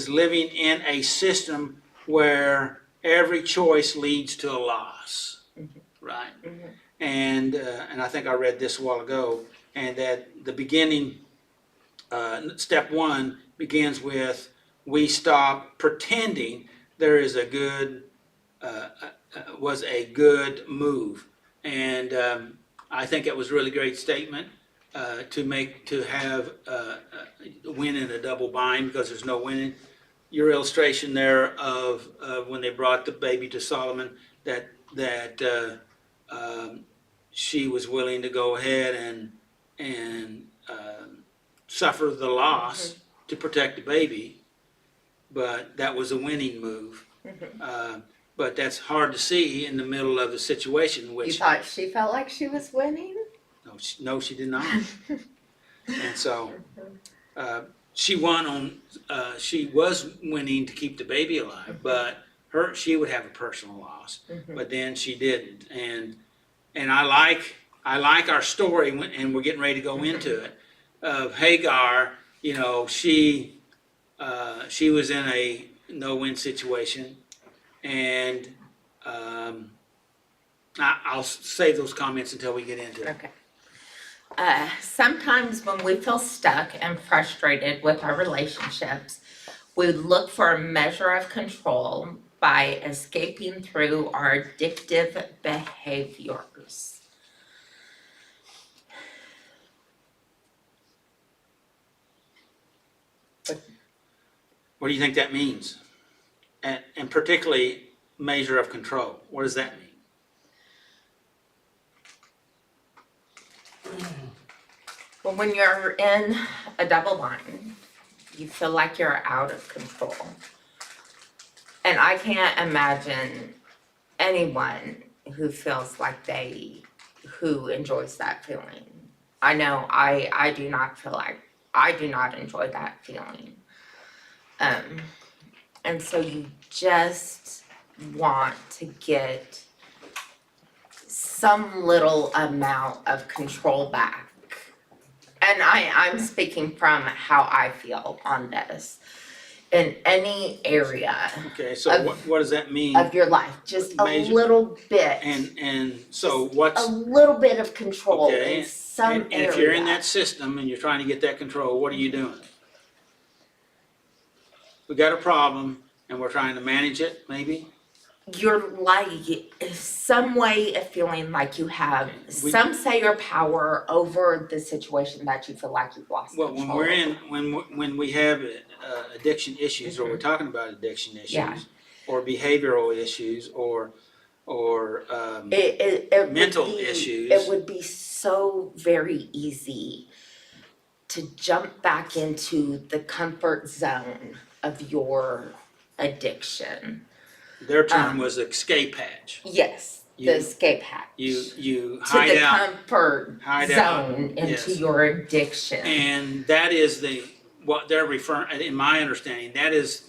living in a system where every choice leads to a loss, right? And I think I read this a while ago, and that the beginning, step 1 begins with, we stop pretending there is a good, was a good move. And I think it was a really great statement to have win in a double bind, because there's no winning. Your illustration there of when they brought the baby to Solomon, that she was willing to go ahead and suffer the loss to protect the baby, but that was a winning move. But that's hard to see in the middle of the situation, You which, thought she felt like she was winning? no, she did not. And so, she won on, she was winning to keep the baby alive, but she would have a personal loss, Mhm. but then she didn't. And I like our story, and we're getting ready to go into it, of Hagar. You know, she was in a no-win situation, and I'll save those comments until we get into it. Okay. Sometimes when we feel stuck and frustrated with our relationships, we look for a measure of control by escaping through our addictive behaviors. What do you think that means? And particularly measure of control. What does that mean? Well, when you're in a double bind, you feel like you're out of control. And I can't imagine anyone who feels like who enjoys that feeling. I know I do not feel like, I do not enjoy that feeling. And so you just want to get some little amount of control back. And I'm speaking from how I feel on this. In any area Okay, so what does that mean? of your life, just a Measure- little bit. And so a what's, little bit of control Okay, in some and area. if you're in that system and you're trying to get that control, what are you doing? We got a problem and we're trying to manage it, maybe? You're like some way of feeling like you have some say or power over the situation that you feel like you've lost Well, control. when we're in, when we have addiction issues, or we're talking about addiction issues, Yeah. or behavioral issues, or It would mental be- issues. It would be so very easy to jump back into the comfort zone of your addiction. their term was escape hatch. Yes, the You- escape hatch. You to hide the out, comfort hide out, zone into yes. your addiction. and that is what they're referring, in my understanding, that is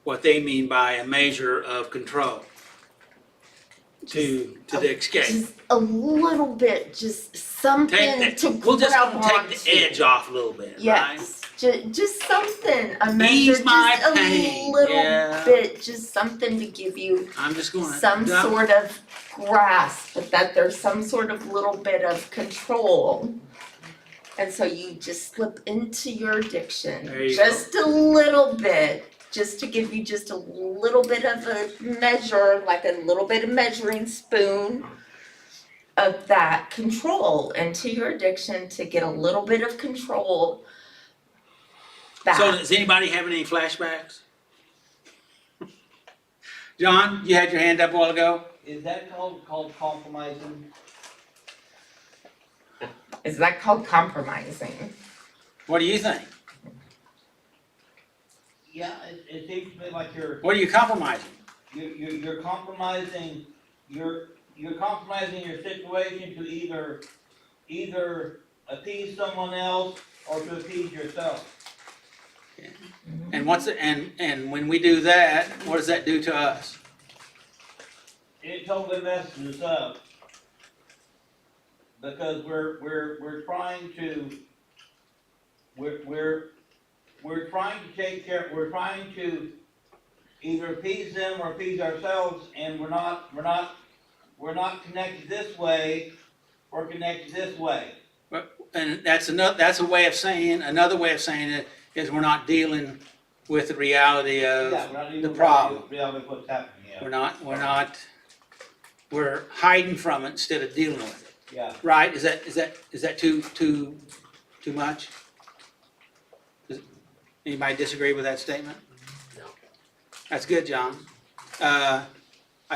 what they mean by a measure of control to the escape. Just a little bit, just something to We'll just grab take onto. the edge off a little bit, right? Yes, just something, a measure, Ease my just a pain, little yeah. bit, just something to give you I'm just gonna. some sort of grasp, that there's some sort of little bit of control. And so you just slip into your addiction, There you just a little bit, just to give you just a little bit of a measure, like a little bit of measuring spoon of that control into your addiction, to get a little bit of control back. So does anybody have any flashbacks? John, you had your hand up a while ago? Is that called compromising? Is that called compromising? What do you think? Yeah, it seems to me like you're compromising? you're compromising, you're compromising your situation to either appease someone else or to appease yourself. And and when we do that, what does that do to us? It totally messes us up. Because we're trying to take care, we're trying to either appease them or appease ourselves, and we're not connected this way, we're connected this way. And that's a way of saying, another way of saying it is we're not dealing with the reality Yeah, of we're not the even problem. reality of what's happening, yeah. We're hiding from it instead of dealing with it. Yeah. Right? Is that too much? Anybody disagree with that statement? No. That's good, John. I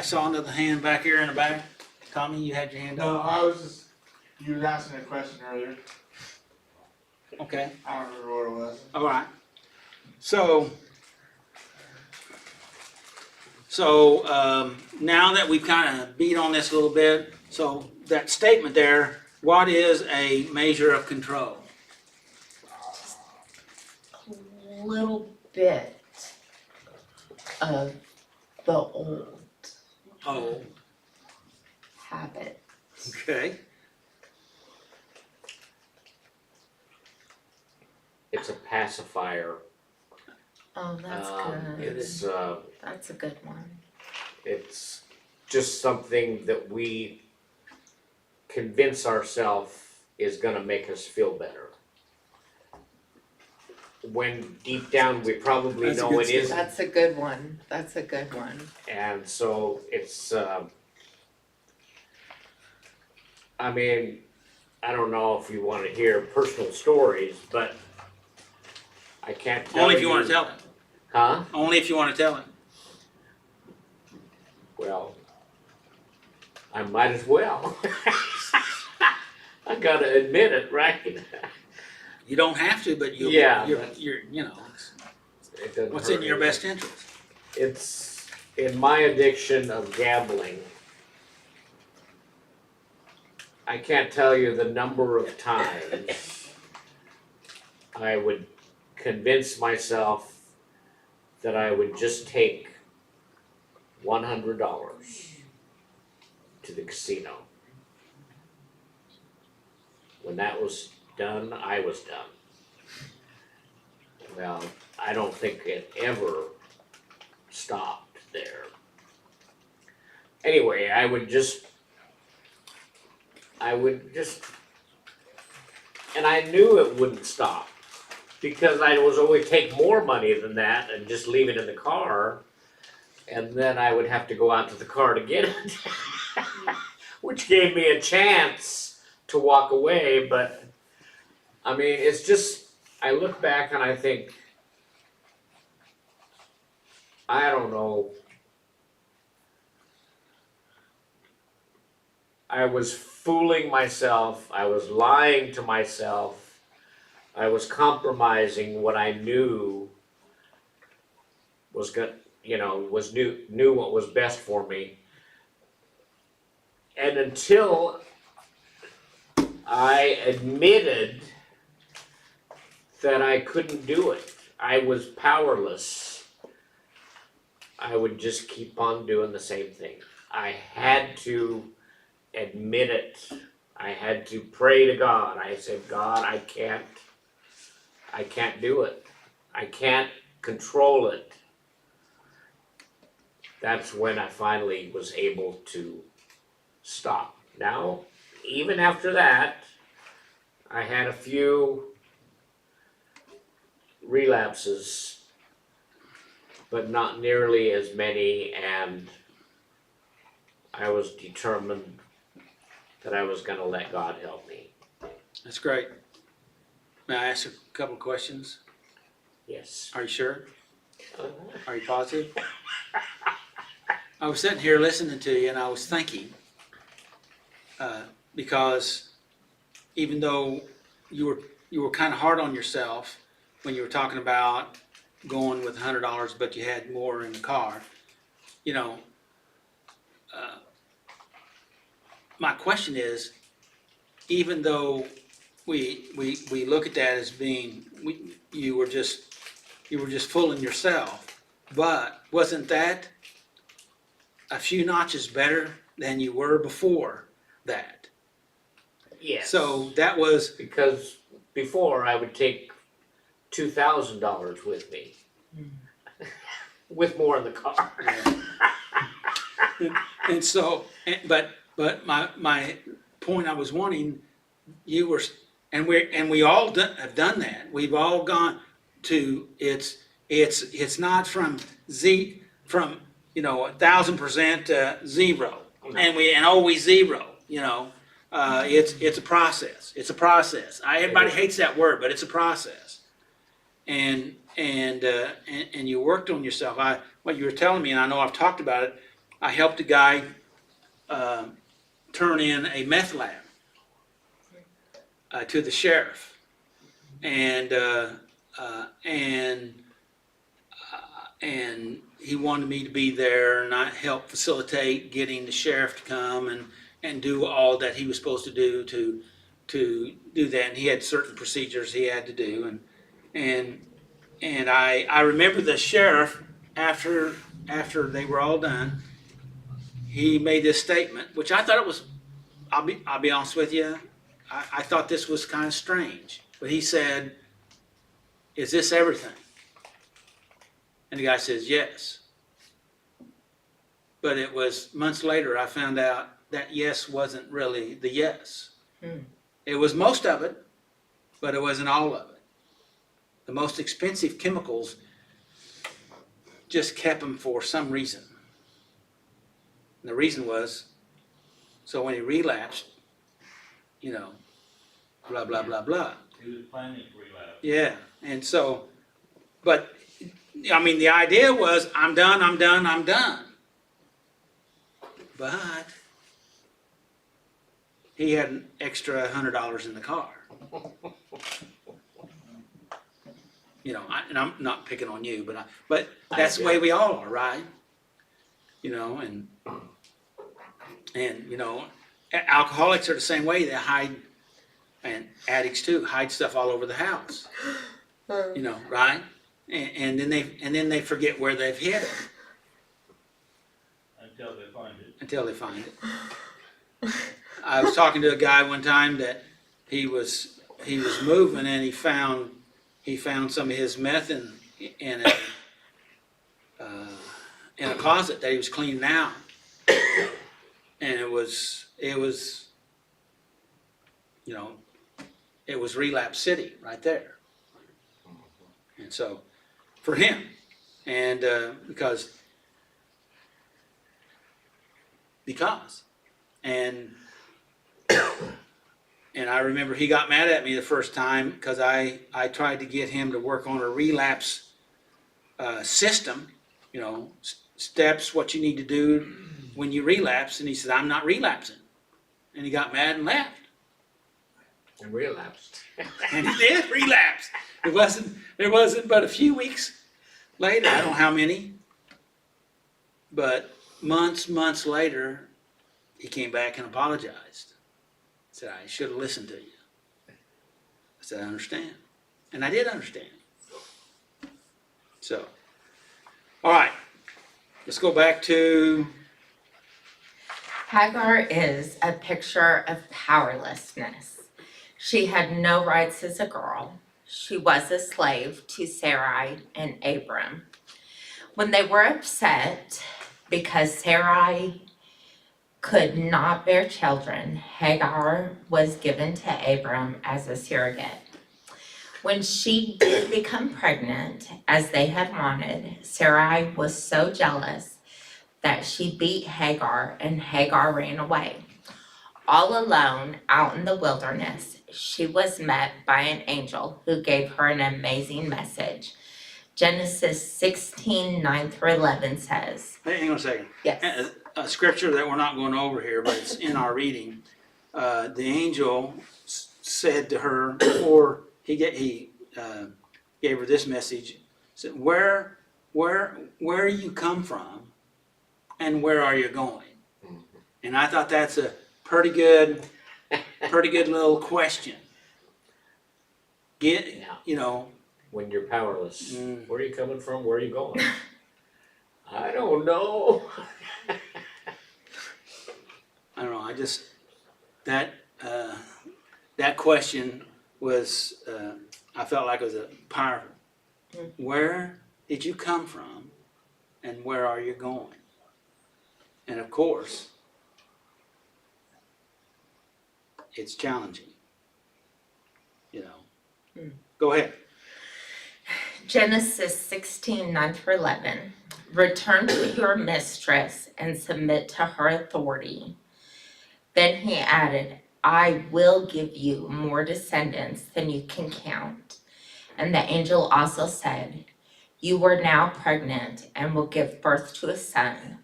saw another hand back here in the back. Tommy, you had your hand No, up? I was just, you were asking a question earlier, Okay, I don't remember what it was. all right. So now that we've kind of beat on this a little bit, so that statement there, what is a measure of control? A little bit of the old Oh, habit. okay. It's a pacifier. Oh, that's good. It's, That's a good one. it's just something that we convince ourselves is gonna make us feel better. When deep down we probably That's a know good it statement. isn't. That's a good one. That's a good one. And so it's, I mean, I don't know if you wanna hear personal stories, but I can't tell you. Only if you wanna tell it. Huh? Only if you wanna tell it. Well, I might as well. I gotta admit it, right? You don't have to, but Yeah, you're, but- you know, it's It doesn't what's in hurt your anything. best interest. It's in my addiction of gambling. I can't tell you the number of times I would convince myself that I would just take $100 to the casino. When that was done, I was done. Well, I don't think it ever stopped there. Anyway, I would just, and I knew it wouldn't stop because I was always take more money than that and just leave it in the car. And then I would have to go out to the car to get it, which gave me a chance to walk away. But I mean, it's just, I look back and I think, I don't know. I was fooling myself. I was lying to myself. I was compromising what I knew was good, knew what was best for me. And until I admitted that I couldn't do it, I was powerless, I would just keep on doing the same thing. I had to admit it. I had to pray to God. I said, God, I can't do it. I can't control it. That's when I finally was able to stop. Now, even after that, I had a few relapses, but not nearly as many, and I was determined that I was gonna let God help me. That's great. May I ask a couple of questions? Yes. Are you sure? Are you positive? I was sitting here listening to you and I was thinking, because even though you were kind of hard on yourself when you were talking about going with $100, but you had more in the car, my question is, even though we look at that as being, you were just fooling yourself, but wasn't that a few notches better than you were before that? Yes. So that was, Because before I would take $2,000 with me, with more in the car. and so, but my point I was wanting, you were, and we all have done that. We've all gone to, it's not from 1,000% zero, and always zero. It's a process. It's a process. Everybody hates that word, but it's a process. And you worked on yourself. What you were telling me, and I know I've talked about it. I helped a guy turn in a meth lab to the sheriff, and he wanted me to be there, and I helped facilitate getting the sheriff to come and do all that he was supposed to do to do that. And he had certain procedures he had to do, and I remember the sheriff after after they were all done, he made this statement, which I thought it was, I'll be honest with you, I thought this was kind of strange. But he said, "Is this everything?" And the guy says, "Yes." But it was months later I found out that yes wasn't really the yes. It was most of it, but it wasn't all of it. The most expensive chemicals just kept him for some reason. And the reason was, so when he relapsed, you know, blah, blah, blah, blah. He was planning to relapse. Yeah, and so, but, I mean, the idea was, I'm done, I'm done, I'm done. But he had an extra $100 in the car. You know, and I'm not picking on you, but that's the way we all are, right? You know, and you know, alcoholics are the same way. They hide, and addicts too, hide stuff all over the house. You know, right? And then they forget where they've hid it Until they find it. until they find it. I was talking to a guy one time that he was moving, and he found some of his meth in a closet that he was cleaning out, and it was you know, it was Relapse City right there. And so for him, and because and I remember he got mad at me the first time because I tried to get him to work on a relapse system, you know, steps, what you need to do when you relapse, and he said, "I'm not relapsing," and he got mad and left. And relapsed. And he did relapse. There wasn't but a few weeks later, I don't know how many, but months later, he came back and apologized. Said, "I should have listened to you." I said, "I understand." And I did understand. So, all right, let's go back to, Hagar is a picture of powerlessness. She had no rights as a girl. She was a slave to Sarai and Abram. When they were upset because Sarai could not bear children, Hagar was given to Abram as a surrogate. When she did become pregnant, as they had wanted, Sarai was so jealous that she beat Hagar, and Hagar ran away. All alone out in the wilderness, she was met by an angel who gave her an amazing message. Genesis 16, 9 through 11 says, hang on a second. yes, A scripture that we're not going over here, but it's in our reading. The angel said to her before he gave her this message, said, "Where you come from, and where are you going?" And I thought that's a pretty good little question. You know, When you're powerless. Mm. Where are you coming from? Where are you going? I don't know. I don't know. I just that question was I felt like it was a powerful. Where did you come from, and where are you going? And of course, it's challenging. You know. Go ahead. Genesis 16, 9 through 11. Return to your mistress and submit to her authority. Then he added, I will give you more descendants than you can count. And the angel also said, you are now pregnant and will give birth to a son.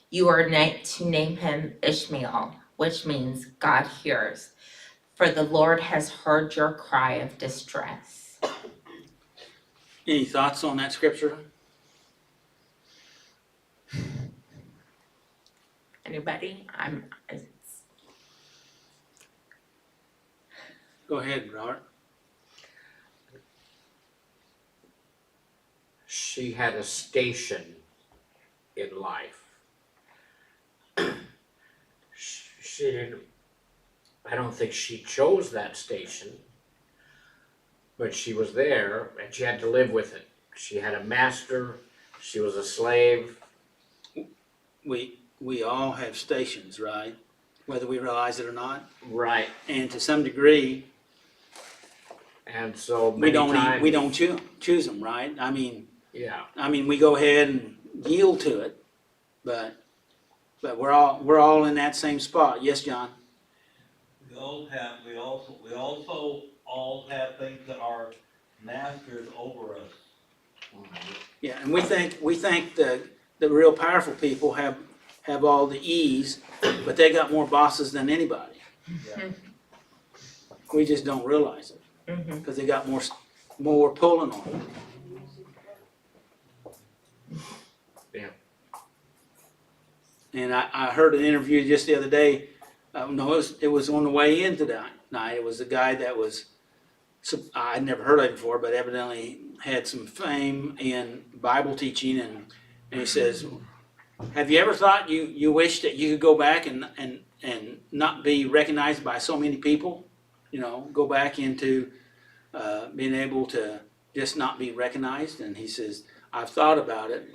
You are to name him Ishmael, which means God hears. For the Lord has heard your cry of distress. Any thoughts on that scripture? Anybody? Go ahead, Robert. She had a station in life. She didn't, I don't think she chose that station, but she was there and she had to live with it. She had a master, she was a slave. We all have stations, right? Whether we realize it or not. Right. And to some degree, And so we many don't times. we don't choose them, right? Yeah, I mean, we go ahead and yield to it, but we're all in that same spot. Yes, John? We also all have things that are masters over us. Yeah, and we think the real powerful people have all the ease, but they got more bosses than anybody. Yeah. We just don't realize it Mhm. because they got more pulling on them. Yeah. And I heard an interview just the other day. No, it was on the way in tonight. It was a guy that was, I'd never heard of him before, but evidently had some fame in Bible teaching, and he says, have you ever thought you wish that you could go back and not be recognized by so many people? You know, go back into being able to just not be recognized. And he says, I've thought about it,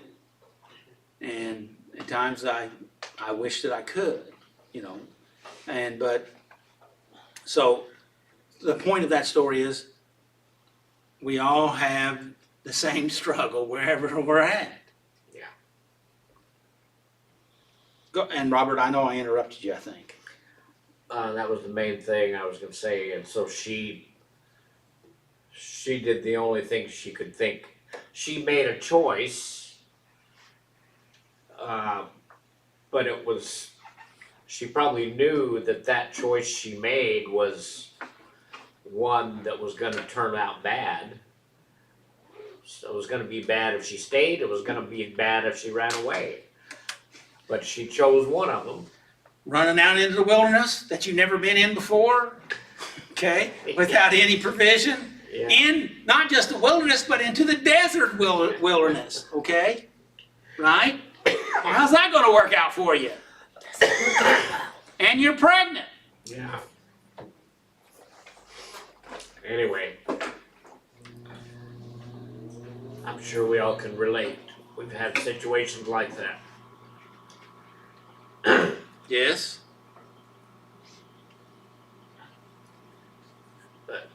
and at times I wish that I could, you know. But so the point of that story is we all have the same struggle wherever we're at. Yeah. Go, and Robert, I know I interrupted you, I think. That was the main thing I was gonna say, and so she did the only thing she could think. She made a choice, but she probably knew that choice she made was one that was gonna turn out bad. So it was gonna be bad if she stayed, it was gonna be bad if she ran away. But she chose one of them. Running out into the wilderness that you've never been in before, okay, without any provision. Yeah. In not just the wilderness, but into the desert wilderness, okay? Right? How's that gonna work out for you? And you're pregnant. Yeah. Anyway, I'm sure we all can relate. We've had situations like that. Yes. But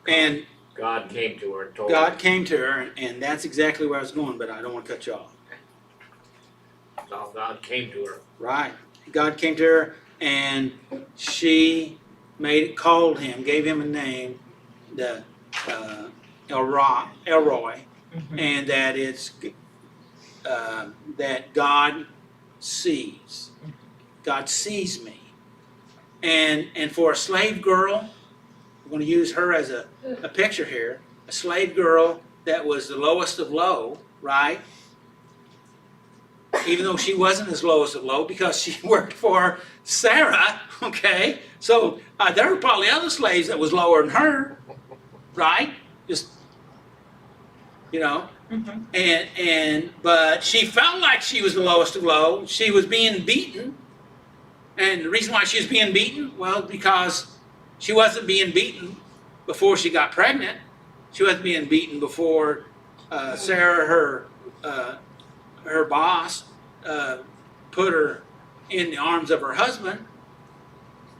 And God came to her and told God her, came to her, and that's exactly where I was going, but I don't want to cut you off. no, God came to her. Right. God came to her, and she called him, gave him a name, the Elroy, and that it's that God sees. God sees me. And for a slave girl, we're going to use her as a picture here, a slave girl that was the lowest of low, right? Even though she wasn't as lowest of low because she worked for Sarah, okay? So there were probably other slaves that was lower than her, right? Just, you know? But she felt like she was the lowest of low. She was being beaten. And the reason why she was being beaten, well, because she wasn't being beaten before she got pregnant. She wasn't being beaten before Sarah, her boss, put her in the arms of her husband.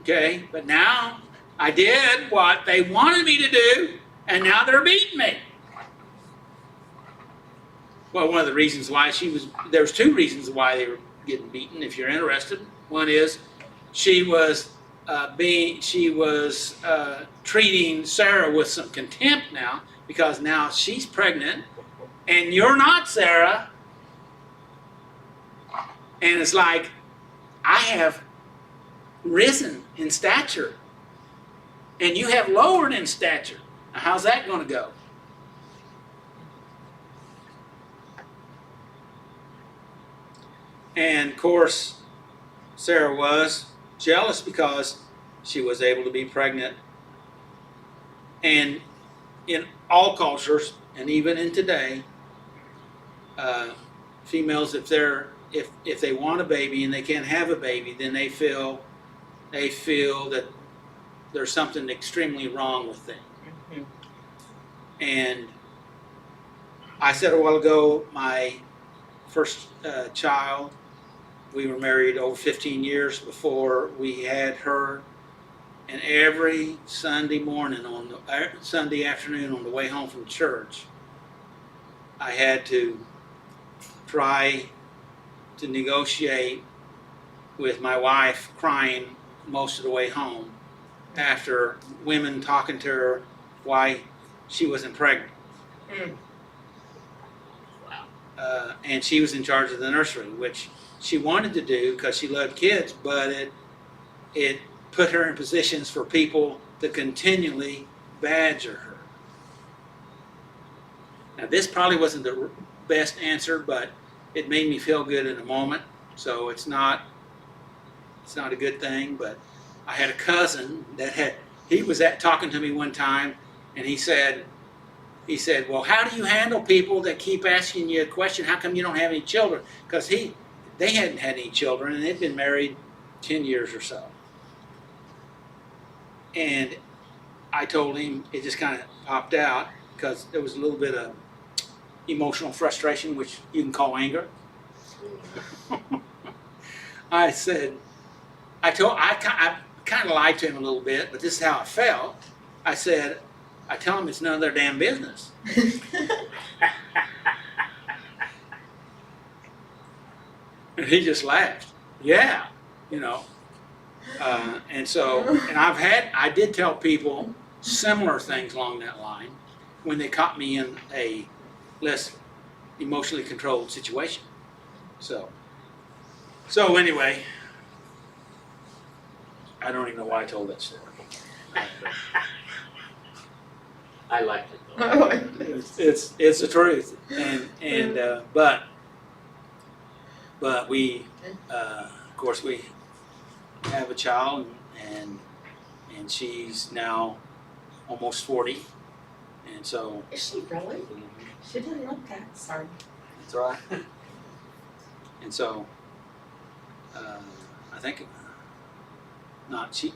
Okay, but now I did what they wanted me to do, and now they're beating me. Well, one of the reasons why there's two reasons why they were getting beaten, if you're interested. One is she was treating Sarah with some contempt now, because now she's pregnant, and you're not, Sarah. And it's like, I have risen in stature, and you have lowered in stature. Now, how's that going to go? And of course, Sarah was jealous because she was able to be pregnant. And in all cultures, and even in today, females, if they want a baby and they can't have a baby, then they feel that there's something extremely wrong with them. Mhm. And I said a while ago, my first child, we were married over 15 years before we had her, and every Sunday morning Sunday afternoon on the way home from church, I had to try to negotiate with my wife crying most of the way home after women talking to her why she wasn't pregnant. Mm. And she was in charge of the nursery, which she wanted to do because she loved kids, but it put her in positions for people to continually badger her. Now, this probably wasn't the best answer, but it made me feel good in the moment. So it's not a good thing. But I had a cousin that he was talking to me one time, and he said, well, how do you handle people that keep asking you a question? How come you don't have any children? Because they hadn't had any children, and they'd been married 10 years or so. And I told him, it just kind of popped out because there was a little bit of emotional frustration, which you can call anger. I kind of lied to him a little bit, but this is how I felt. I said, I tell them it's none of their damn business. And he just laughed. Yeah, And I did tell people similar things along that line when they caught me in a less emotionally controlled situation. So anyway, I don't even know why I told that story. I liked it though. It's the truth, but we, of course, we have a child, and she's now almost 40, and so Is she really? She didn't look that, sorry. that's right. And so, I think not she.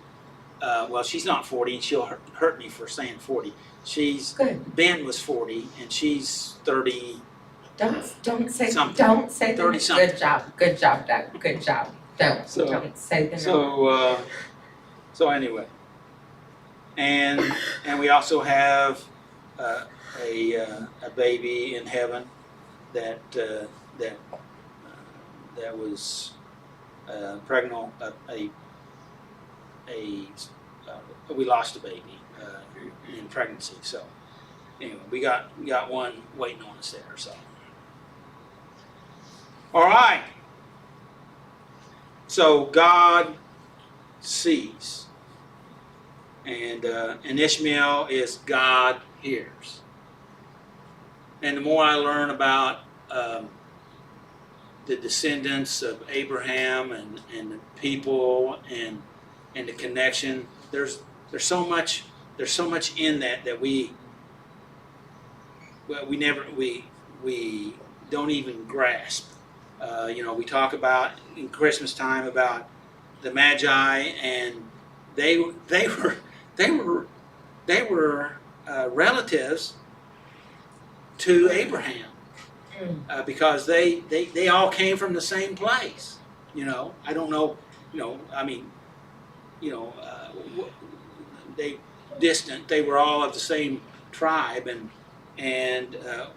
Well, she's not 40, and she'll hurt me for saying 40. Good. Ben was 40, and she's 30. Don't say, Something. don't say the 30 something. Good job, Doug, good job. Don't say the number. So anyway, and we also have a baby in heaven that was pregnant. We lost a baby in pregnancy. So anyway, we got one waiting on us there. So all right. So God sees, and Ishmael is God hears. And the more I learn about the descendants of Abraham and the people and the connection, there's so much in that we don't even grasp. We talk about in Christmas time about the Magi, and they were relatives to Abraham because they all came from the same place. I don't know. They distant. They were all of the same tribe, and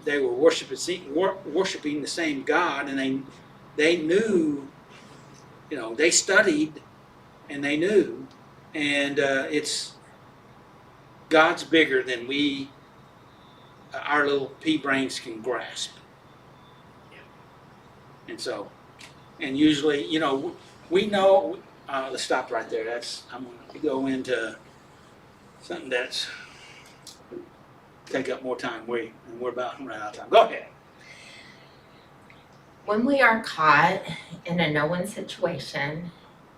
they were worshiping the same God, and they knew. They studied, and they knew, and it's God's bigger than our little pea brains can grasp. And so, and usually, we know. Let's stop right there. I'm going to go into something that's take up more time. We're about to run out of time. Go ahead. When we are caught in a no-win situation,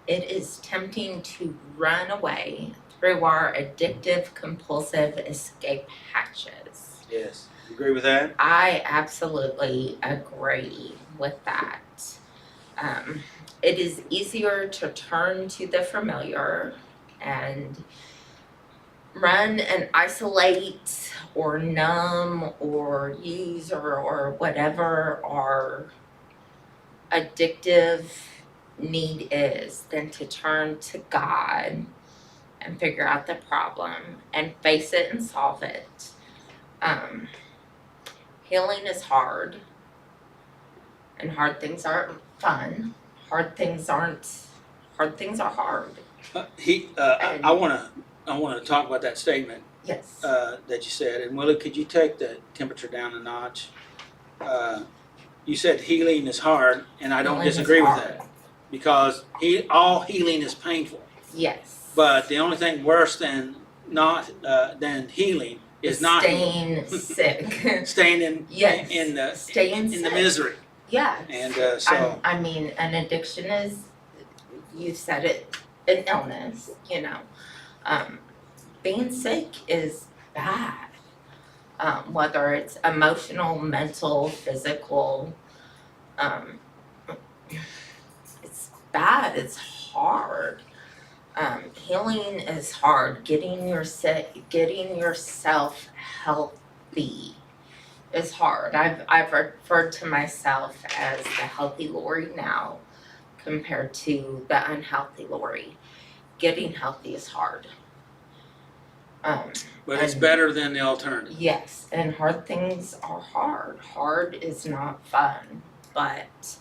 it is tempting to run away through our addictive, compulsive escape hatches. Yes. Agree with that? I absolutely agree with that. It is easier to turn to the familiar and run and isolate or numb or use or whatever our addictive need is than to turn to God and figure out the problem and face it and solve it. Healing is hard, and hard things aren't fun. Hard things are hard. I wanna talk about that statement, Yes. that you said, and Willie, could you take the temperature down a notch? You said healing is hard, and I don't Healing is disagree with hard. that, because all healing is painful. Yes. But the only thing worse than healing is not healing. Staying sick. Staying in Yes. in the Staying in the sick. misery. Yes. And so I mean, an addiction is, you said it, an illness, you know. Being sick is bad. Whether it's emotional, mental, physical, it's bad, it's hard. Healing is hard. Getting yourself healthy is hard. I've referred to myself as the healthy Lori now compared to the unhealthy Lori. Getting healthy is hard. but it's and- better than the alternative. Yes, and hard things are hard. Hard is not fun, but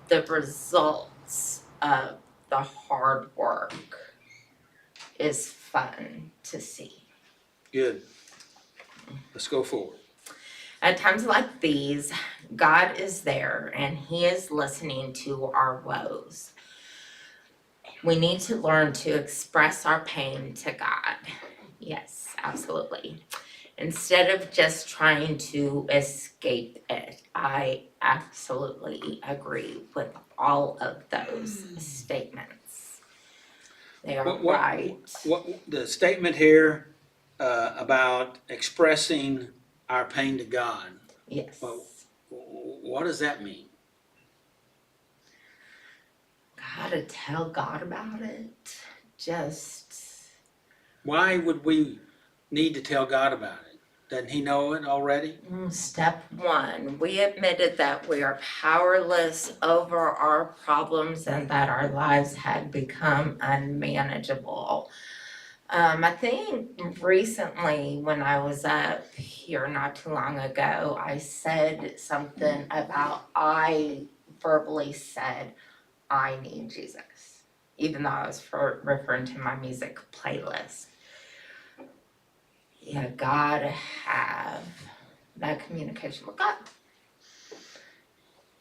the results of the hard work is fun to see. Good. Let's go forward. At times like these, God is there and He is listening to our woes. We need to learn to express our pain to God. Yes, absolutely. Instead of just trying to escape it. I absolutely agree with all of those statements. They are What- right. What the statement here about expressing our pain to God, Yes. Well, what does that mean? Gotta tell God about it. Just Why would we need to tell God about it? Doesn't He know it already? step one, we admitted that we are powerless over our problems and that our lives had become unmanageable. I think recently when I was up here not too long ago, I said something about, I verbally said, I need Jesus, even though I was referring to my music playlist. You gotta have that communication with God.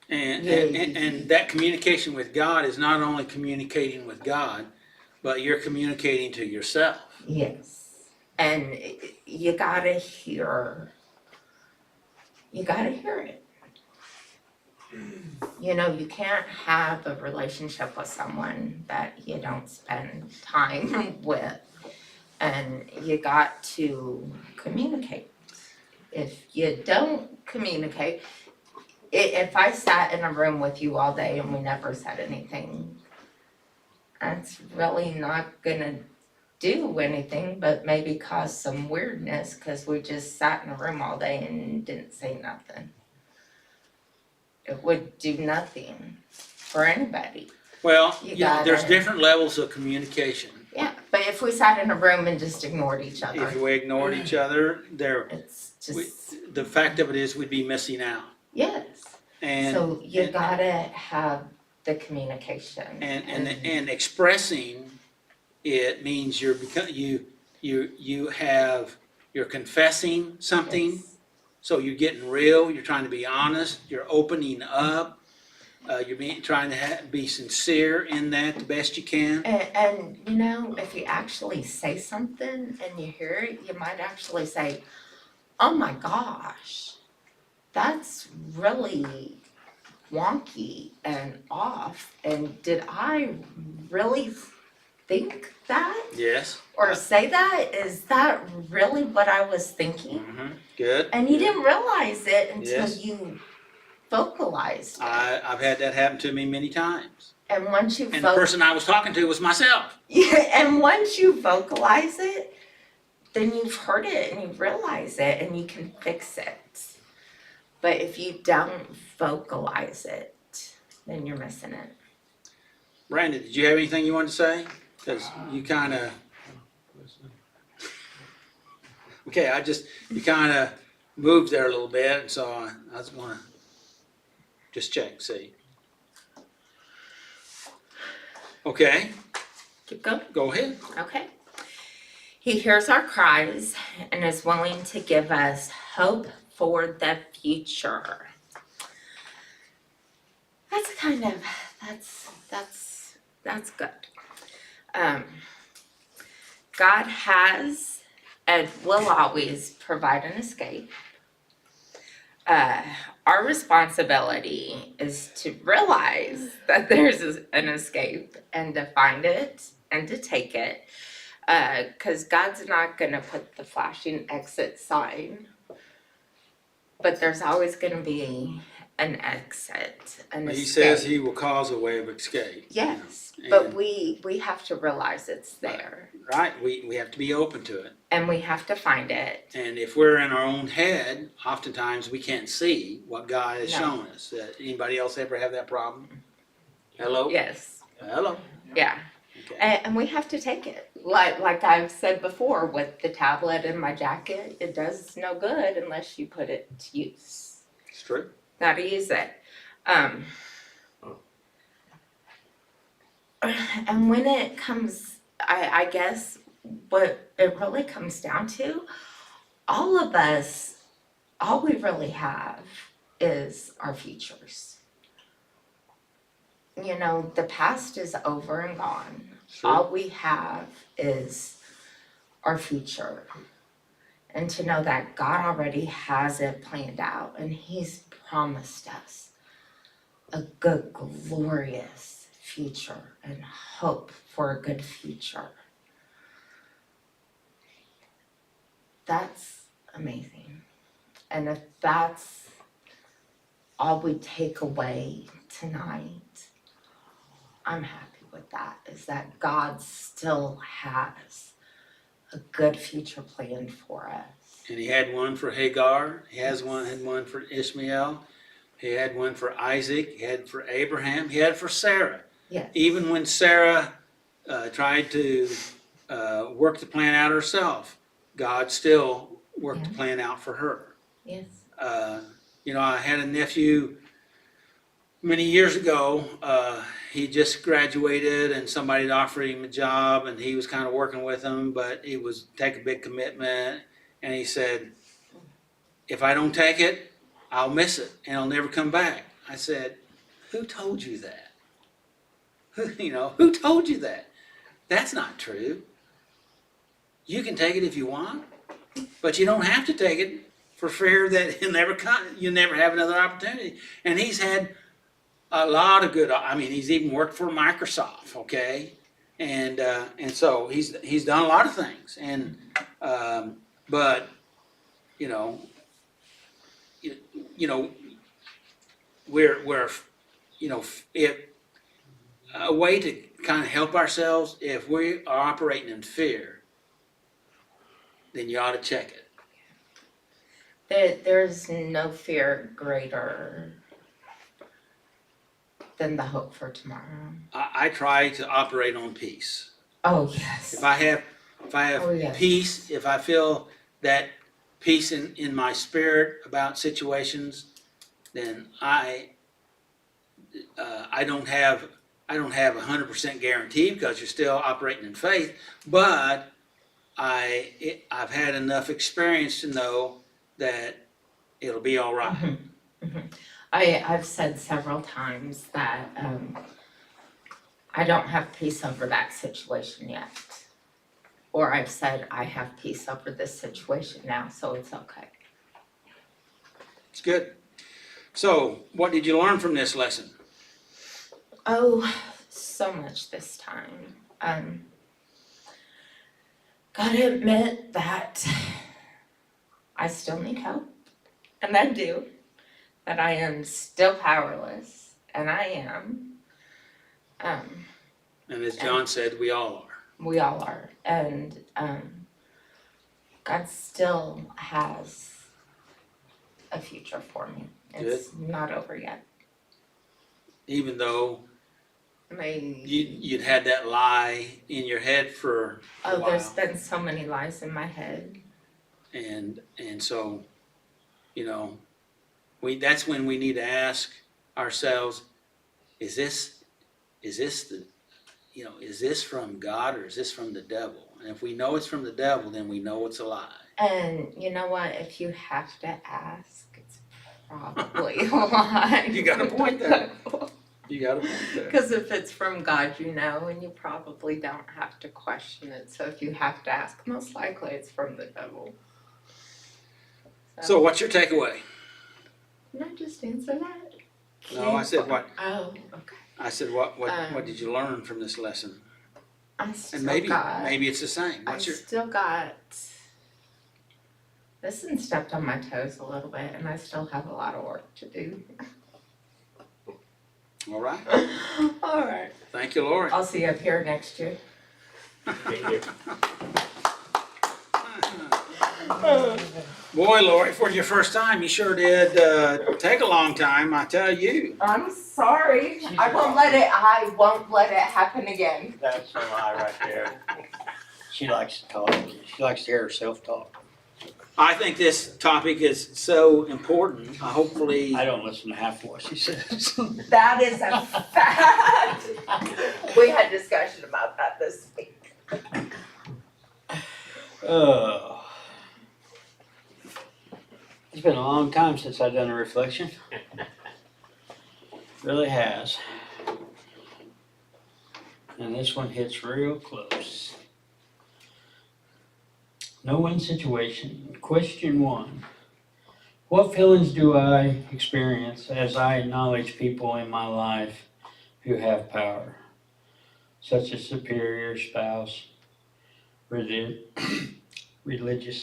And that communication with God is not only communicating with God, but you're communicating to yourself. Yes. And you gotta hear it. You know, you can't have a relationship with someone that you don't spend time with. And you got to communicate. If you don't communicate, if I sat in a room with you all day and we never said anything, that's really not gonna do anything but maybe cause some weirdness because we just sat in a room all day and didn't say nothing. It would do nothing for anybody. Well, You there's gotta- different levels of communication. Yeah, but if we sat in a room and just ignored each other, If we ignored each other, it's just, the fact of it is we'd be missing out. yes. And So you and- gotta have the communication. and expressing it means you're confessing something. Yes. So you're getting real, you're trying to be honest, you're opening up, you're trying to be sincere in that the best you can. And you know, if you actually say something and you hear it, you might actually say, oh my gosh, that's really wonky and off. And did I really think that Yes. or say that? Is that really what I was thinking? Mm-hmm. Good. And you didn't realize it until Yes. you vocalized it. I've had that happen to me many times. And once you And the person I was talking to was myself. yeah, and once you vocalize it, then you've heard it and you realize it and you can fix it. But if you don't vocalize it, then you're missing it. Brandon, did you have anything you wanted to say? Because you kind of. Okay, you kind of moved there a little bit, and so I was going to just check, see. Okay, Keep going. go ahead. Okay. He hears our cries and is willing to give us hope for the future. That's good. God has and will always provide an escape. Our responsibility is to realize that there's an escape and to find it and to take it. Because God's not going to put the flashing exit sign, but there's always going to be an exit, an escape. He says he will cause a way of escape. Yes, you know, but and- we have to realize it's there, Right, we have to be open to it. and we have to find it. And if we're in our own head, oftentimes we can't see what God has No. shown us. Anybody else ever have that problem? Hello? Yes, Hello? yeah. Okay. And we have to take it. Like I've said before, with the tablet in my jacket, it does no good unless you put it to use. It's true. Gotta use it. And when it comes, I guess what it really comes down to, all of us, all we really have is our futures. You know, the past is over and gone. True. All we have is our future. And to know that God already has it planned out and He's promised us a good, glorious future and hope for a good future. That's amazing. And if that's all we take away tonight, I'm happy with that, is that God still has a good future planned for us. And he had one for Hagar. He had one for Ishmael. He had one for Isaac. He had for Abraham. He had for Sarah. Yes. Even when Sarah tried to work the plan out herself, God still worked the plan out for her. Yes. I had a nephew many years ago. He just graduated and somebody had offered him a job and he was kind of working with them, but he was take a big commitment. And he said, if I don't take it, I'll miss it and I'll never come back. I said, who told you that? Who told you that? That's not true. You can take it if you want, but you don't have to take it for fear that you'll never have another opportunity. And he's had a lot of good, he's even worked for Microsoft, okay? And so he's done a lot of things. And, but, we're if a way to kind of help ourselves, if we are operating in fear, then you ought to check it. There's no fear greater than the hope for tomorrow. I try to operate on peace. Oh, yes. If I have Oh, yes. peace, if I feel that peace in my spirit about situations, then I don't have 100% guarantee because you're still operating in faith, but I've had enough experience to know that it'll be all right. Mm-hmm. Mm-hmm. I've said several times that I don't have peace over that situation yet. Or I've said I have peace over this situation now, so it's okay. It's good. So, what did you learn from this lesson? Oh, so much this time. gotta admit that I still need help, and I do, that I am still powerless, and I am. And as John said, we all are. We all are, and God still has a future for me. It's not over yet. Even though My you'd had that lie in your head for a while. there's been so many lies in my head. And so, you know, that's when we need to ask ourselves, is this from God or is this from the devil? And if we know it's from the devil, then we know it's a lie. And you know what? If you have to ask, it's probably a lie. You got a point there. You got a point there. Because if it's from God, you know, and you probably don't have to question it. So if you have to ask, most likely it's from the devil. So what's your takeaway? Can I just answer that? No, I said what? Oh, okay. I said what did you learn from this lesson? I still And maybe got. it's the same. I What's your still got. This one stepped on my toes a little bit, and I still have a lot of work to do. all right? All right. Thank you, Lori. I'll see you up here next year. Thank you. Boy, Lori, for your first time, you sure did take a long time, I tell you. I'm sorry. I won't let it happen again. That's a lie right there. She likes to talk. She likes to hear herself talk. I think this topic is so important. Hopefully, I don't listen to half of what she says. That is a fact. We had discussion about that this week. It's been a long time since I've done a reflection. Really has. And this one hits real close. No-win situation. Question 1. What feelings do I experience as I acknowledge people in my life who have power, such as superior spouse, religious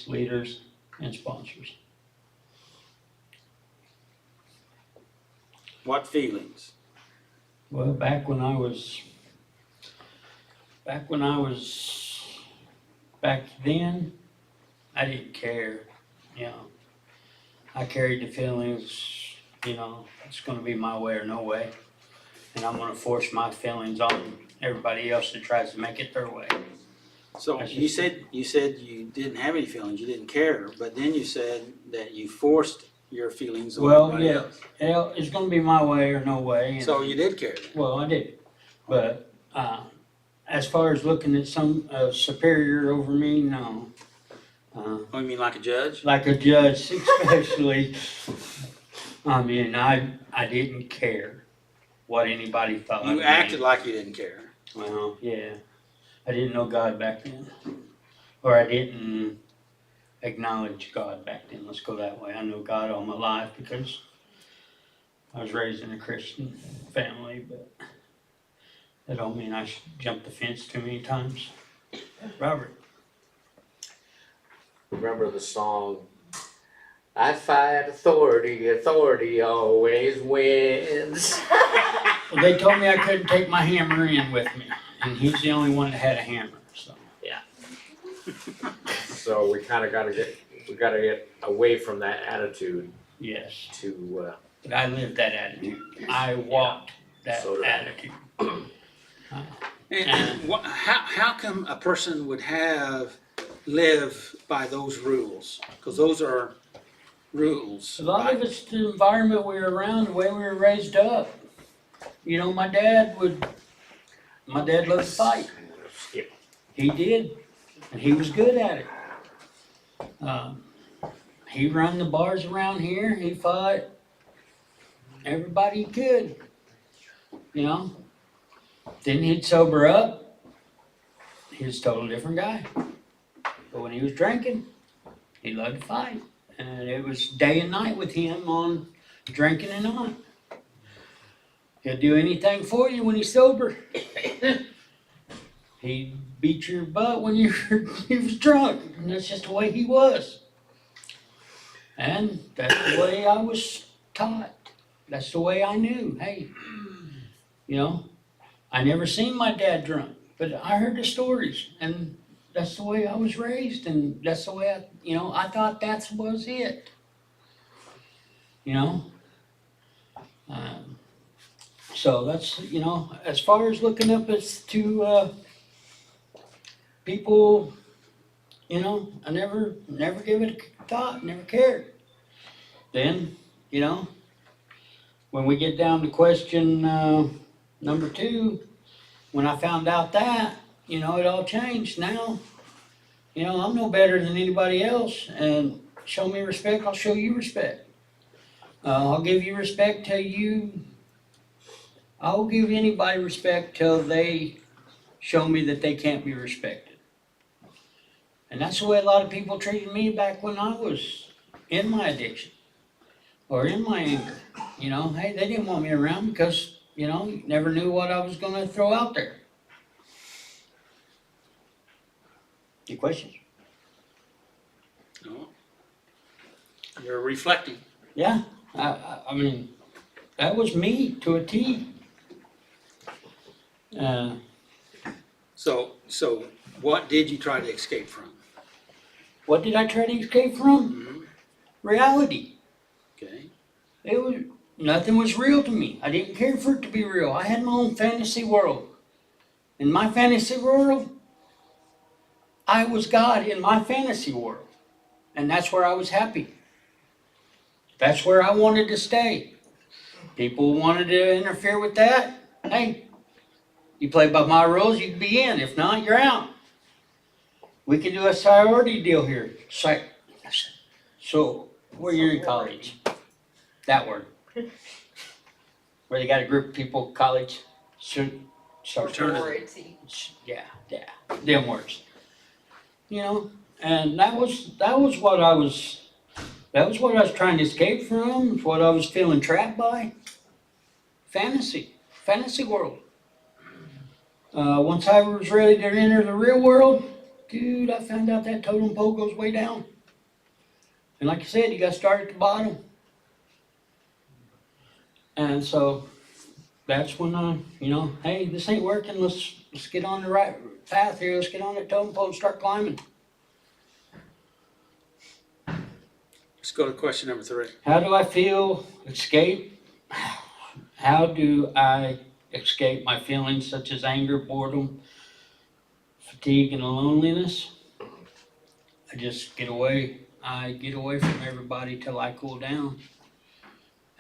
leaders, and sponsors? what feelings? Well, back then, I didn't care, you know. I carried the feelings, you know, it's gonna be my way or no way. And I'm gonna force my feelings on everybody else that tries to make it their way. So you said you didn't have any feelings, you didn't care, but then you said that you forced your feelings on Well, everybody yeah. else. Hell, it's gonna be my way or no way. And, So you did care. well, I did. But, as far as looking at some superior over me, no. Oh, you mean like a judge? Like a judge especially, I mean, I didn't care what anybody thought of You me. acted like you didn't care. Well, yeah, I didn't know God back then, or I didn't acknowledge God back then, let's go that way. I know God all my life because I was raised in a Christian family, but that don't mean I should jump the fence too many times. Robert? Remember the song, I fight authority, authority always wins. Well, they told me I couldn't take my hammer in with me, and he's the only one that had a hammer, so. So we kinda gotta get away from that attitude Yes, to, but I lived that attitude. I walked that So did I. attitude. And how come a person would live by those rules? Because those are rules. A lot of it's the environment we were around, the way we were raised up. You know, my dad loved to fight. skip. He did, and he was good at it. He run the bars around here, he fought everybody he could, you know? Then he'd sober up, he was a totally different guy. But when he was drinking, he loved to fight. And it was day and night with him on drinking and on. He'll do anything for you when he's sober. He beat your butt when he was drunk, and that's just the way he was. And that's the way I was taught. That's the way I knew. Hey, you know, I never seen my dad drunk, but I heard the stories, and that's the way I was raised, and that's the way I thought that was it. You know, so that's as far as looking up as to people, I never gave it a thought, never cared. Then, when we get down to question number 2, when I found out that, it all changed. Now, I'm no better than anybody else, and show me respect, I'll show you respect. I'll give you respect I'll give anybody respect till they show me that they can't be respected. And that's the way a lot of people treated me back when I was in my addiction or in my anger. Hey, they didn't want me around because, you never knew what I was going to throw out there. Any questions? No. You're reflecting. Yeah, I mean, that was me to a T. So what did you try to escape from? What did I try to escape from? Reality. Okay. Nothing was real to me. I didn't care for it to be real. I had my own fantasy world. In my fantasy world, I was God in my fantasy world. And that's where I was happy. That's where I wanted to stay. People wanted to interfere with that. Hey, you play by my rules, you can be in. If not, you're out. We can do a sorority deal here. So, where you're in college. That word. Where they got a group of people, college, Fraternity. yeah, them words. And that was what I was trying to escape from, what I was feeling trapped by. Fantasy world. Once I was ready to enter the real world, dude, I found out that totem pole goes way down. And like I said, you got to start at the bottom. And so that's when hey, this ain't working. Let's get on the right path here. Let's get on that totem pole and start climbing. Let's go to question number 3. How do I feel escape? How do I escape my feelings such as anger, boredom, fatigue, and loneliness? I just get away. I get away from everybody till I cool down.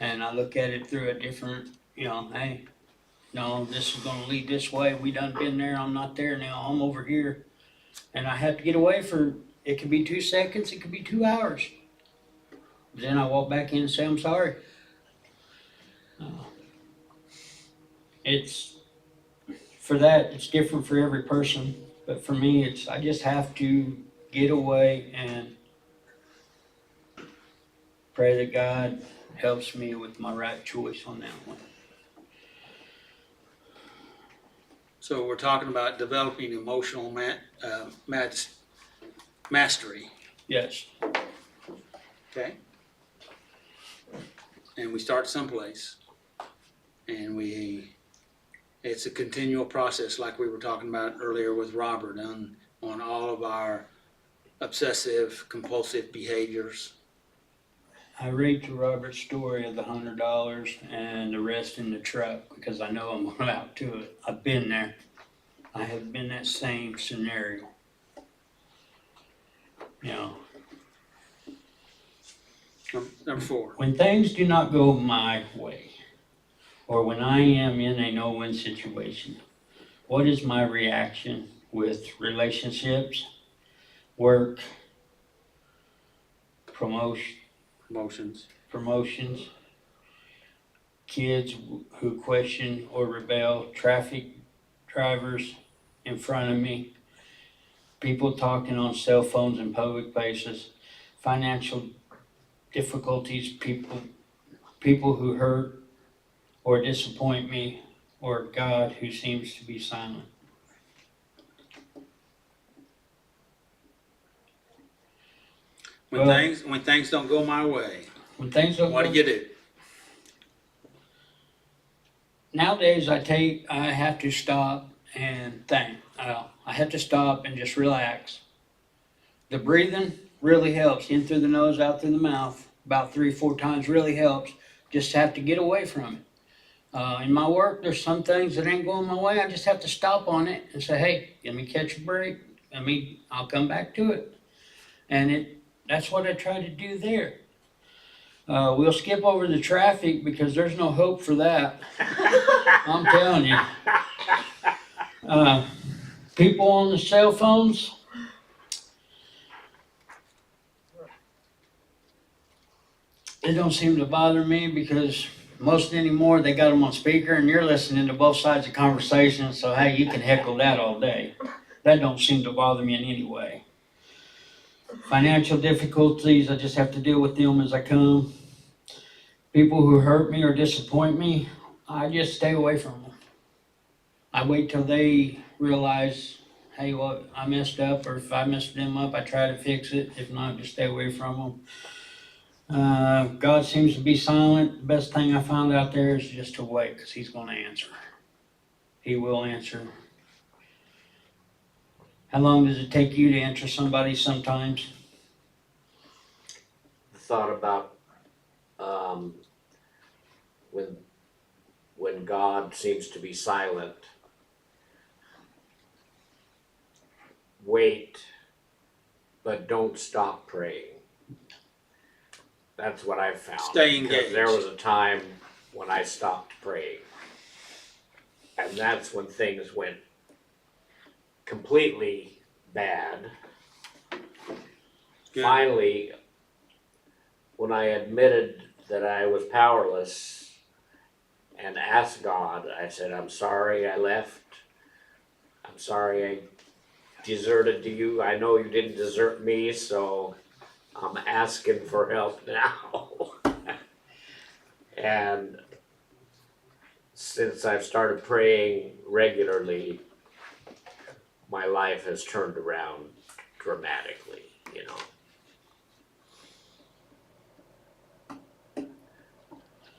And I look at it through a different, hey, no, this is gonna lead this way. We done been there. I'm not there now. I'm over here. And I have to get away for, it could be 2 seconds, it could be 2 hours. Then I walk back in and say, I'm sorry. It's different for every person, but for me, I just have to get away and pray that God helps me with my right choice on that one. So we're talking about developing emotional mastery, Yes, okay? And we start someplace. And it's a continual process like we were talking about earlier with Robert on all of our obsessive compulsive behaviors. I read to Robert's story of the $100 and the rest in the truck because I know I'm going out to it. I've been there. I have been that same scenario. Number 4. When things do not go my way, or when I am in a no-win situation, what is my reaction with relationships, work, promotions, kids who question or rebel, traffic drivers in front of me, people talking on cell phones in public places, financial difficulties, people who hurt or disappoint me, or God who seems to be silent. When Well- things don't go my way, When things don't what go do you do? nowadays, I have to stop and think. I have to stop and just relax. The breathing really helps. In through the nose, out through the mouth, about 3 or 4 times really helps. Just have to get away from it. In my work, there's some things that ain't going my way. I just have to stop on it and say, hey, let me catch a break. I'll come back to it. And that's what I try to do there. We'll skip over the traffic because there's no hope for that. I'm telling you. People on the cell phones. It don't seem to bother me because most anymore they got them on speaker and you're listening to both sides of conversation. So hey, you can heckle that all day. That don't seem to bother me in any way. Financial difficulties, I just have to deal with them as I come. People who hurt me or disappoint me, I just stay away from them. I wait till they realize, hey, well, I messed up, or if I messed them up, I try to fix it. If not, just stay away from them. God seems to be silent. The best thing I found out there is just to wait, because He's going to answer. He will answer. How long does it take you to answer somebody sometimes? Thought about when God seems to be silent, wait, but don't stop praying. That's what I've found. Stay engaged. Because there was a time when I stopped praying, and that's when things went completely bad. Good. Finally, when I admitted that I was powerless and asked God, I said, I'm sorry I left. I'm sorry I deserted you. I know you didn't desert me, so I'm asking for help now. And since I've started praying regularly, my life has turned around dramatically, you know.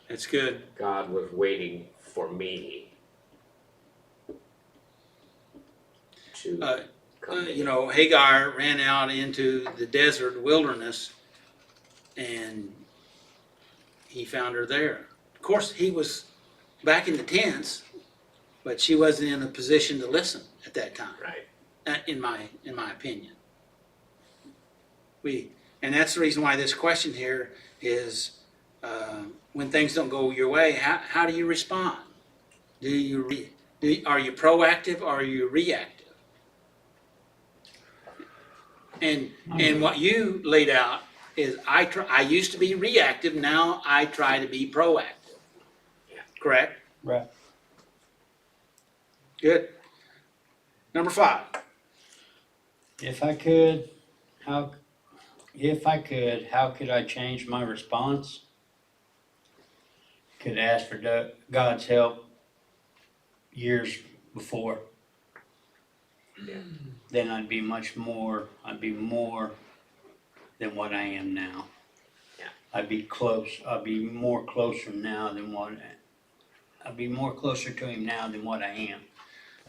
It's good. God was waiting for me to come in. You know, Hagar ran out into the desert wilderness and he found her there. Of course, he was back in the tents, but she wasn't in a position to listen at that time, Right. in my opinion. And that's the reason why this question here is, when things don't go your way, how do you respond? Are you proactive or are you reactive? And what you laid out is I used to be reactive, now I try to be proactive. Yeah. Correct? Right. Good. Number 5. If I could, how could I change my response? Could ask for God's help years before. Yeah. Then I'd be more than what I am now. Yeah. I'd be more closer to Him now than what I am.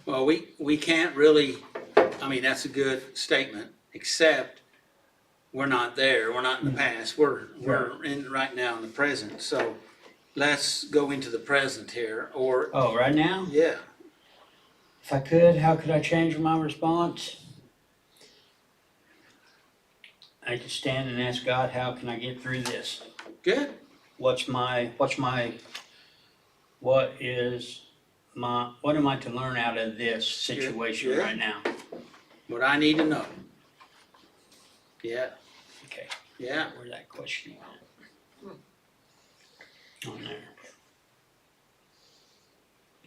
Well, we can't really, that's a good statement, except we're not there, we're not in the past, we're in right now in the present. So let's go into the present here, or, Oh, right now? yeah, If I could, how could I change my response? I could stand and ask God, how can I get through this? good, What am I to learn out of this situation Yeah. right now? what I need to know. Yeah, Okay, yeah. where that question went. On there.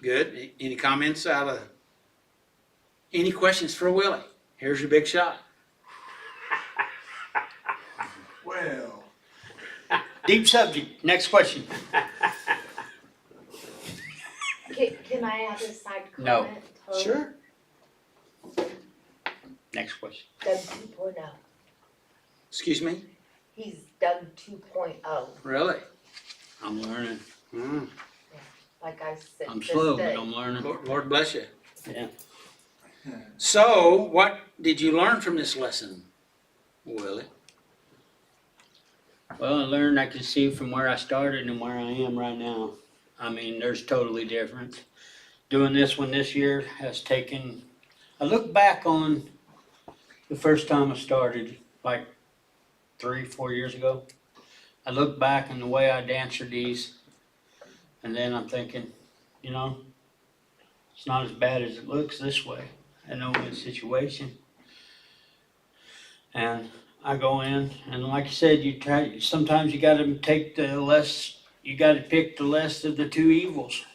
Good. Any comments any questions for Willie? Here's your big shot. Well, Deep subject, next question. Can I add a side No. comment? Totally. Next question. The 2.0. Excuse me? He's Doug 2.0, Really? I'm learning. like I said. I'm this slow, day. but I'm learning. Lord bless you. Yeah. So, what did you learn from this lesson, Willie? Well, I learned I can see from where I started and where I am right now. I mean, there's totally difference. Doing this one this year has taken, I look back on the first time I started, like 3-4 years ago. I look back on the way I'd answered these, and then I'm thinking, you know, it's not as bad as it looks this way. I know the situation. And I go in, and like you said, sometimes you gotta take you gotta pick the less of the two evils.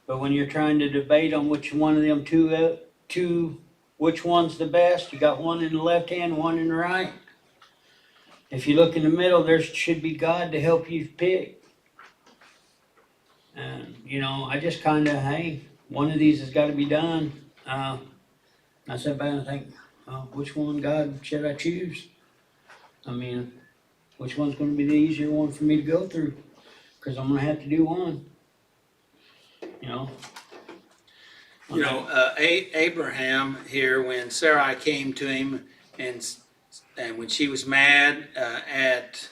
But when you're trying to debate on which one of them which one's the best, you got one in the left hand, one in the right. If you look in the middle, there should be God to help you pick. And, you know, I just kinda, hey, one of these has gotta be done. I sat back and think, which one, God, should I choose? I mean, which one's gonna be the easier one for me to go through? Cause I'm gonna have to do one. You know? You know, Abraham here, when Sarai came to him and when she was mad at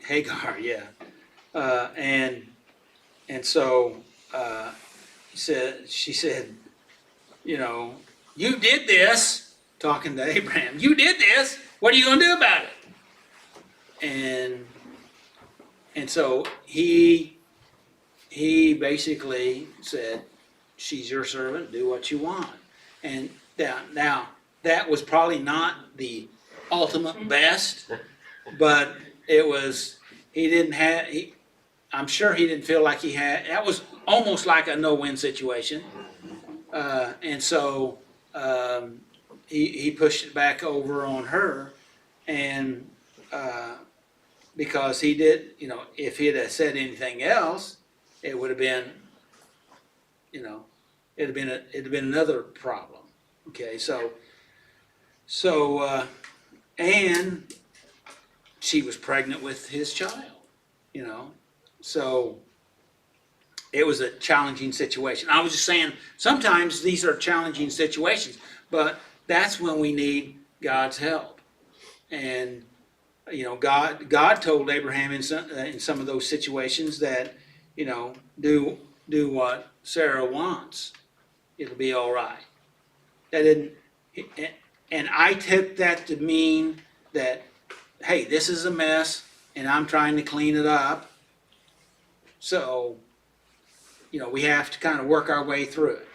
Hagar, yeah. And so she said, you know, you did this, talking to Abraham, you did this, what are you gonna do about it? And so he basically said, she's your servant, do what you want. And now that was probably not the ultimate best, but it was, I'm sure he didn't feel like that was almost like a no-win situation. And so he pushed it back over on her, and because he did, you know, if he'd have said anything else, it would have been, you know, it'd have been another problem. Okay, so and she was pregnant with his child, you know, so it was a challenging situation. I was just saying, sometimes these are challenging situations, but that's when we need God's help. And you know, God told Abraham in some of those situations that, you know, do what Sarah wants, it'll be all right. That didn't, and I took that to mean that, hey, this is a mess, and I'm trying to clean it up. So, you know, we have to kind of work our way through it.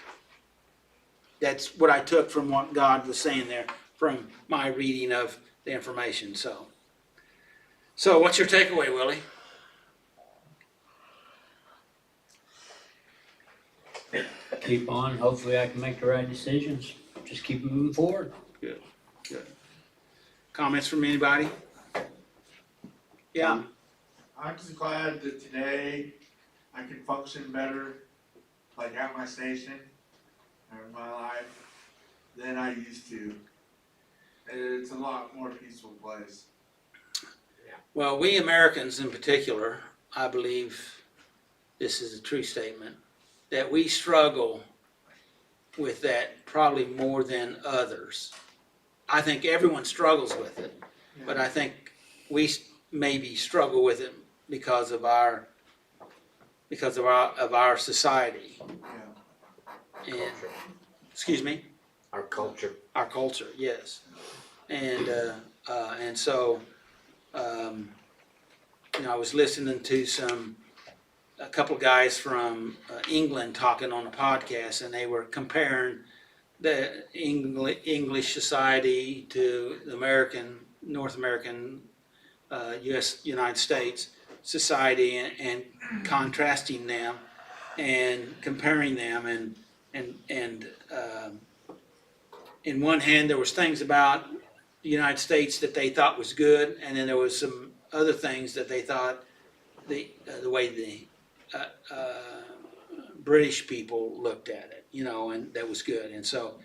That's what I took from what God was saying there, from my reading of the information. So what's your takeaway, Willie? Keep on, hopefully I can make the right decisions. Just keep moving forward. Good. Comments from anybody? Yeah. I'm just glad that today I can function better, like at my station, or in my life, than I used to. It's a lot more peaceful place. Well, we Americans in particular, I believe this is a true statement, that we struggle with that probably more than others. I think everyone struggles with it, but I think we maybe struggle with it because of our society. Yeah. And, excuse me? Our culture. Our culture, yes. And so, you know, I was listening to a couple guys from England talking on a podcast, and they were comparing the English society to the North American, United States society, and contrasting them and comparing them, and in one hand there was things about the United States that they thought was good, and then there was some other things that they thought the way the British people looked at it, you know, and that was good. And so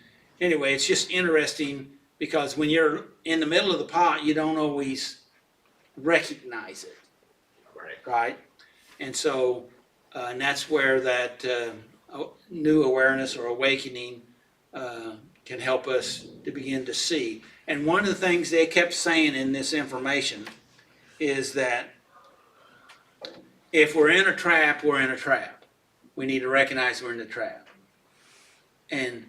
anyway, it's just interesting because when you're in the middle of the pot, you don't always recognize it, Right. right? And so, and that's where that new awareness or awakening can help us to begin to see. And one of the things they kept saying in this information is that if we're in a trap, we're in a trap. We need to recognize we're in the trap. And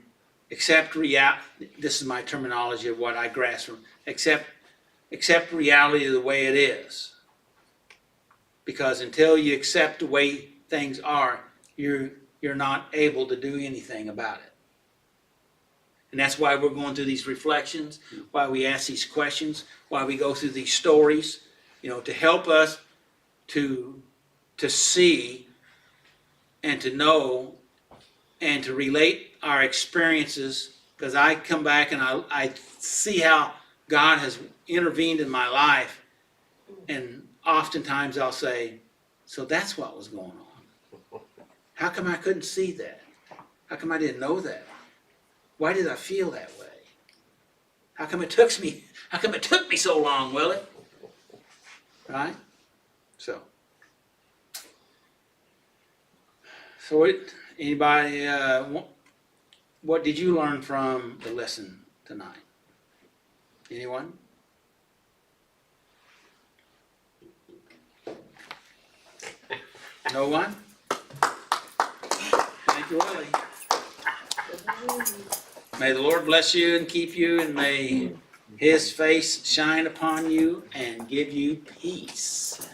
accept this is my terminology of what I grasp from, accept reality the way it is. Because until you accept the way things are, you're not able to do anything about it. And that's why we're going through these reflections, why we ask these questions, why we go through these stories, to help us to see and to know and to relate our experiences, because I come back and I see how God has intervened in my life, and oftentimes I'll say, so that's what was going on. How come I couldn't see that? How come I didn't know that? Why did I feel that way? How come it took me so long, Willie? Right? So anybody, what did you learn from the lesson tonight? Anyone? No one? Thank you, Willie. May the Lord bless you and keep you, and may His face shine upon you and give you peace.